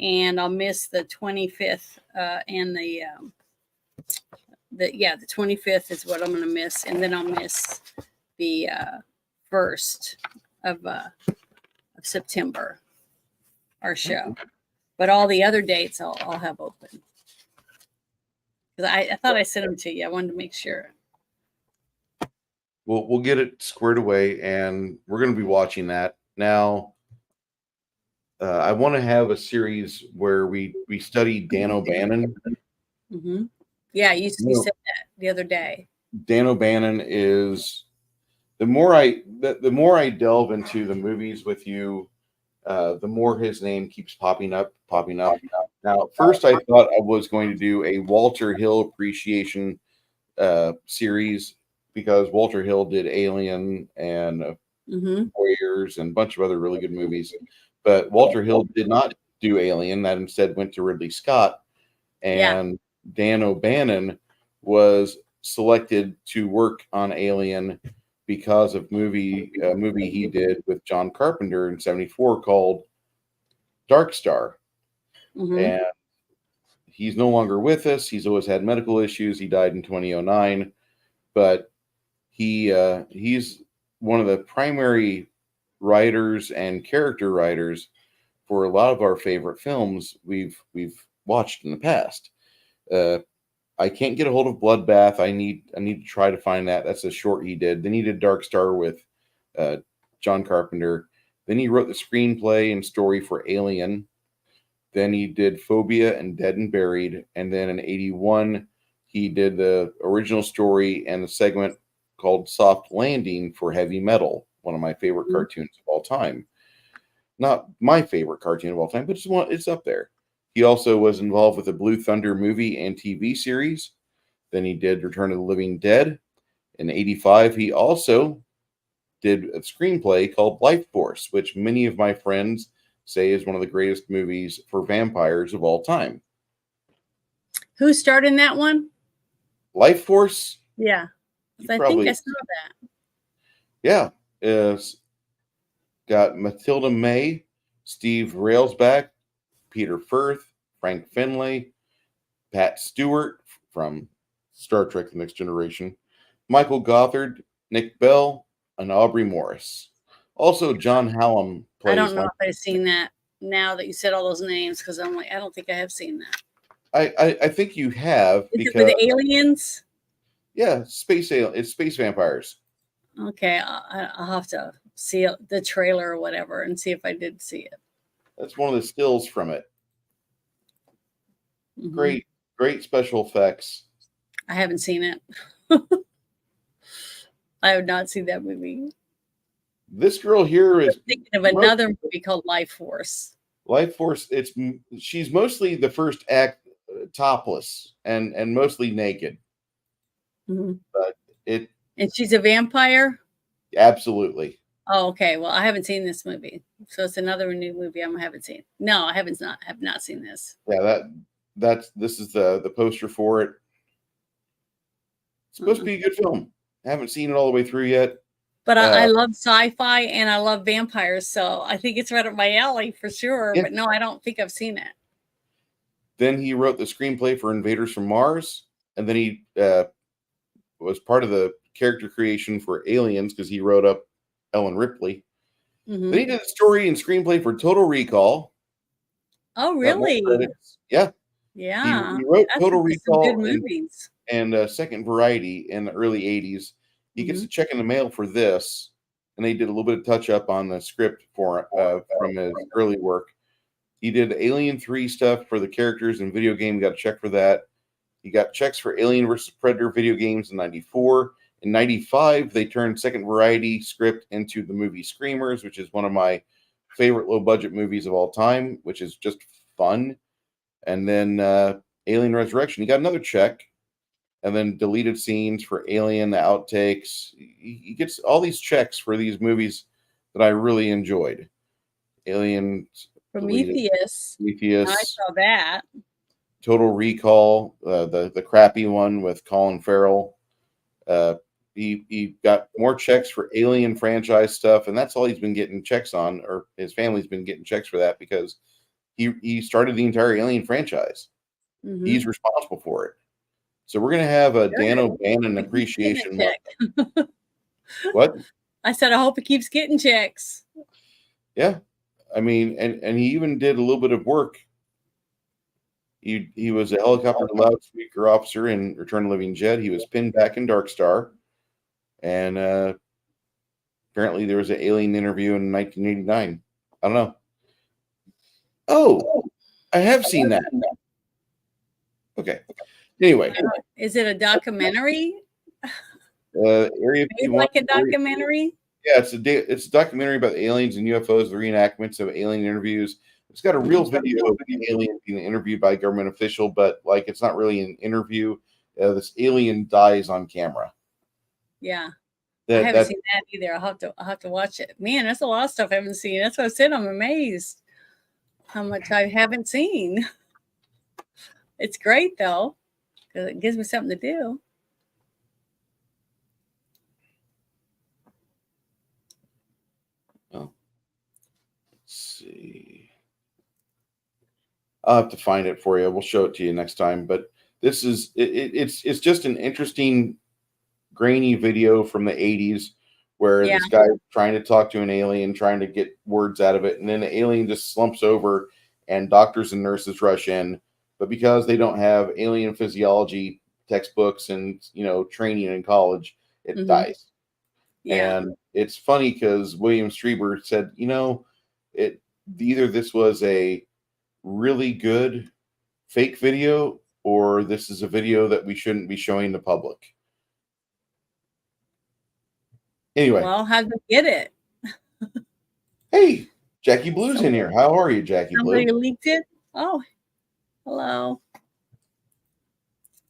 and I'll miss the 25th and the 25th is what I'm going to miss, and then I'll miss the 1st of September, our show. But all the other dates I'll have open. Because I thought I sent them to you. I wanted to make sure. We'll get it squared away, and we're going to be watching that. Now, I want to have a series where we study Dan O'Bannon. Mm-hmm. Yeah, you said that the other day. Dan O'Bannon is the more I delve into the movies with you, the more his name keeps popping up. Now, at first I thought I was going to do a Walter Hill appreciation series because Walter Hill did Alien and Warriors and a bunch of other really good movies. But Walter Hill did not do Alien. That instead went to Ridley Scott. And Dan O'Bannon was selected to work on Alien because of a movie he did with John Carpenter in '74 called Dark Star. And he's no longer with us. He's always had medical issues. He died in 2009. But he's one of the primary writers and character writers for a lot of our favorite films we've watched in the past. I can't get a hold of Bloodbath. I need to try to find that. That's a short he did. Then he did Dark Star with John Carpenter. Then he wrote the screenplay and story for Alien. Then he did Phobia and Dead and Buried. And then in '81, he did the original story and the segment called Soft Landing for Heavy Metal, one of my favorite cartoons of all time. Not my favorite cartoon of all time, but it's up there. He also was involved with the Blue Thunder movie and TV series. Then he did Return of the Living Dead. In '85, he also did a screenplay called Life Force, which many of my friends say is one of the greatest movies for vampires of all time. Who starred in that one? Life Force? Yeah. I think I saw that. Yeah. It's got Matilda May, Steve Railsback, Peter Firth, Frank Finlay, Pat Stewart from Star Trek The Next Generation, Michael Gothard, Nick Bell, and Aubrey Morris. Also, John Hallam plays. I don't know if I've seen that now that you said all those names, because I'm like, I don't think I have seen that. I think you have. Is it with aliens? Yeah, it's space vampires. Okay, I'll have to see the trailer or whatever and see if I did see it. That's one of the stills from it. Great special effects. I haven't seen it. I have not seen that movie. This girl here is thinking of another movie called Life Force. Life Force. She's mostly the first act topless and mostly naked. But and she's a vampire. Absolutely. Oh, okay. Well, I haven't seen this movie, so it's another new movie I haven't seen. No, I have not seen this. Yeah, this is the poster for it. It's supposed to be a good film. I haven't seen it all the way through yet. But I love sci-fi and I love vampires, so I think it's right up my alley for sure. Yeah. But no, I don't think I've seen it. Then he wrote the screenplay for Invaders from Mars, and then he was part of the character creation for Aliens because he wrote up Ellen Ripley. Then he did the story and screenplay for Total Recall. Oh, really? Yeah. Yeah. He wrote Total Recall some good movies. And Second Variety in the early 80s. He gets a check in the mail for this, and they did a little bit of touch up on the script for from his early work. He did Alien 3 stuff for the characters and video game. He got a check for that. He got checks for Alien vs. Predator video games in 94. In 95, they turned Second Variety script into the movie Screamers, which is one of my favorite low-budget movies of all time, which is just fun. And then Alien Resurrection, he got another check. And then deleted scenes for Alien, the outtakes. He gets all these checks for these movies that I really enjoyed. Alien, Prometheus. I saw that. Total Recall, the crappy one with Colin Farrell. He got more checks for Alien franchise stuff, and that's all he's been getting checks on, or his family's been getting checks for that because he started the entire Alien franchise. He's responsible for it. So we're going to have a Dan O'Bannon appreciation month. What? I said, I hope he keeps getting checks. Yeah. I mean, and he even did a little bit of work. He was a helicopter loudspeaker officer in Return of the Living Jet. He was pinned back in Dark Star. And apparently there was an Alien interview in 1989. I don't know. Oh, I have seen that. Okay. Anyway, is it a documentary? Area like a documentary? Yeah, it's a documentary about the aliens and UFOs, the reenactments of alien interviews. It's got a real video of an alien being interviewed by a government official, but like it's not really an interview. This alien dies on camera. Yeah, I haven't seen that either. I'll have to watch it. Man, that's a lot of stuff I haven't seen. That's what I said. I'm amazed how much I haven't seen. It's great though. It gives me something to do. Oh, let's see. I'll have to find it for you. We'll show it to you next time. But this is it's just an interesting, grainy video from the 80s where this guy trying to talk to an alien, trying to get words out of it, and then the alien just slumps over, and doctors and nurses rush in. But because they don't have alien physiology textbooks and training in college, it dies. Yeah. And it's funny because William Strieber said, either this was a really good fake video or this is a video that we shouldn't be showing the public. Anyway. Well, how'd you get it? Hey, Jackie Blue's in here. How are you, Jackie Blue? Somebody leaked it? Oh, hello.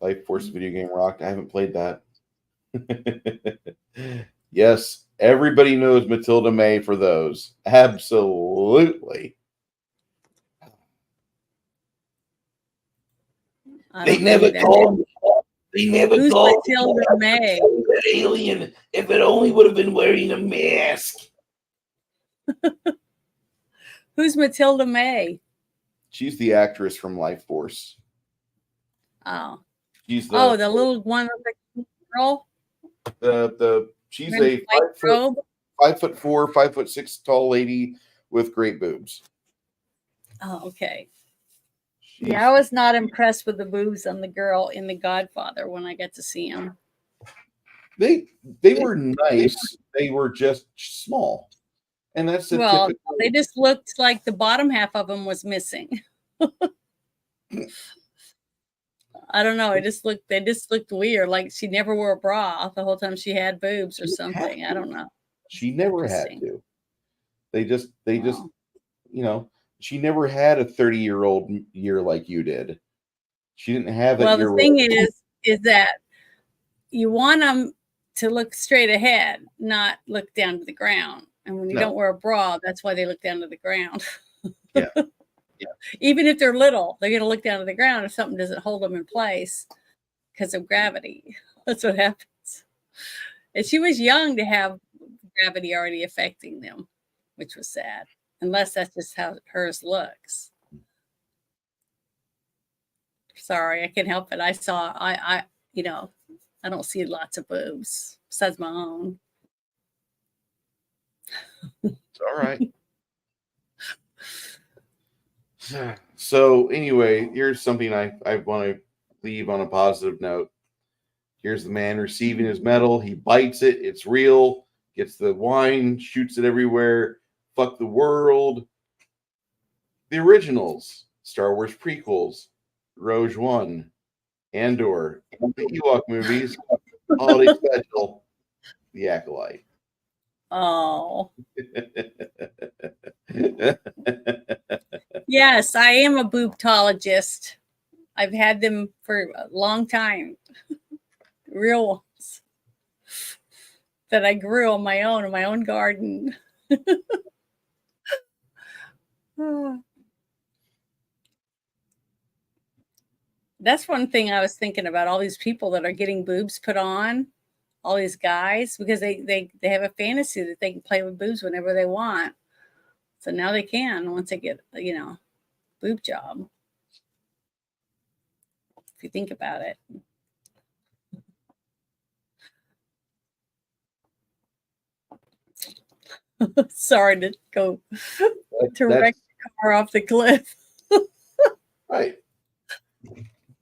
Life Force video game rocked. I haven't played that. Yes, everybody knows Matilda May for those. Absolutely. They never called. They never Who's called Matilda May? That alien. If it only would have been wearing a mask. Who's Matilda May? She's the actress from Life Force. Oh. She's the the little one with the girl. She's a 5'4", 5'6" tall lady with great boobs. Oh, okay. Yeah, I was not impressed with the boobs on the girl in The Godfather when I got to see him. They were nice. They were just small, and that's typical. They just looked like the bottom half of them was missing. I don't know. They just looked weird. Like she never wore a bra the whole time she had boobs or something. I don't know. She never had Interesting. to. They just, Wow. you know, she never had a 30-year-old year like you did. She didn't have that Well, the year. thing is that you want them to look straight ahead, not look down to the ground. And when you No. don't wear a bra, that's why they look down to the ground. Yeah. Even if they're little, they're going to look down to the ground if something doesn't hold them in place because of gravity. That's what happens. And she was young to have gravity already affecting them, which was sad. Unless that's just how hers looks. Sorry, I can't help it. I don't see lots of boobs besides my own. It's all right. So anyway, here's something I want to leave on a positive note. Here's the man receiving his medal. He bites it. It's real. Gets the wine, shoots it everywhere. Fuck the world. The originals, Star Wars prequels, Rogue One, Andor, the Ewok movies, Holiday Special, The Acolyte. Oh. Yes, I am a boobtologist. I've had them for a long time. Real ones that I grew on my own in my own garden. That's one thing I was thinking about, all these people that are getting boobs put on, all these guys, because they have a fantasy that they can play with boobs whenever they want. So now they can once they get, boob job. If you think about it. Sorry to go wreck the car off the cliff. Right.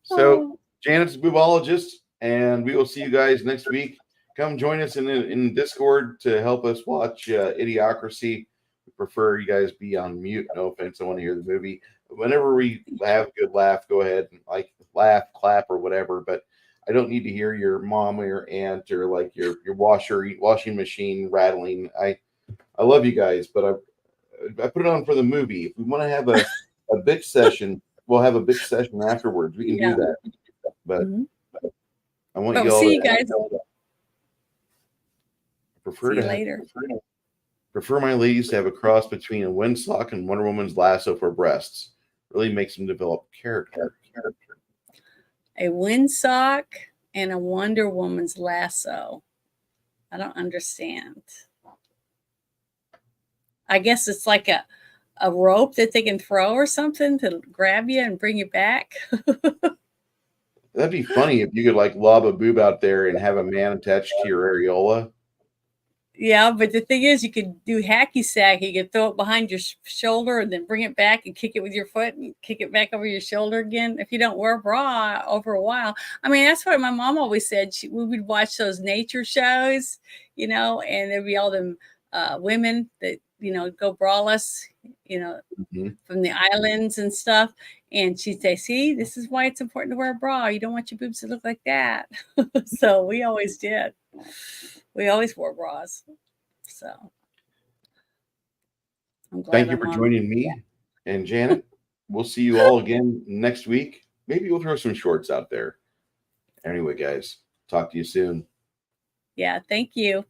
So Janet's a boobologist, and we will see you guys next week. Come join us in Discord to help us watch Idiocracy. We prefer you guys be on mute. No offense, I want to hear the movie. Whenever we have a good laugh, go ahead and laugh, clap, or whatever. But I don't need to hear your mom or your aunt or like your washing machine rattling. I love you guys, but I put it on for the movie. If we want to have a bitch session, we'll have a bitch session afterwards. We can do that. But I want you all see to you guys. Prefer my ladies to have a cross between a windsock and Wonder Woman's lasso for breasts. Really makes them develop character. A windsock and a Wonder Woman's lasso. I don't understand. I guess it's like a rope that they can throw or something to grab you and bring you back. That'd be funny if you could like lob a boob out there and have a man attached to your areola. Yeah, but the thing is, you could do hacky sack. You could throw it behind your shoulder and then bring it back and kick it with your foot and kick it back over your shoulder again. If you don't wear a bra over a while. I mean, that's what my mom always said. We would watch those nature shows, and there'd be all them women that, go braless, from the islands and stuff. And she'd say, see, this is why it's important to wear a bra. You don't want your boobs to look like that. So we always did. We always wore bras. So I'm glad. Thank you for joining me and Janet. We'll see you all again next week. Maybe we'll throw some shorts out there. Anyway, guys, talk to you soon. Yeah, thank you.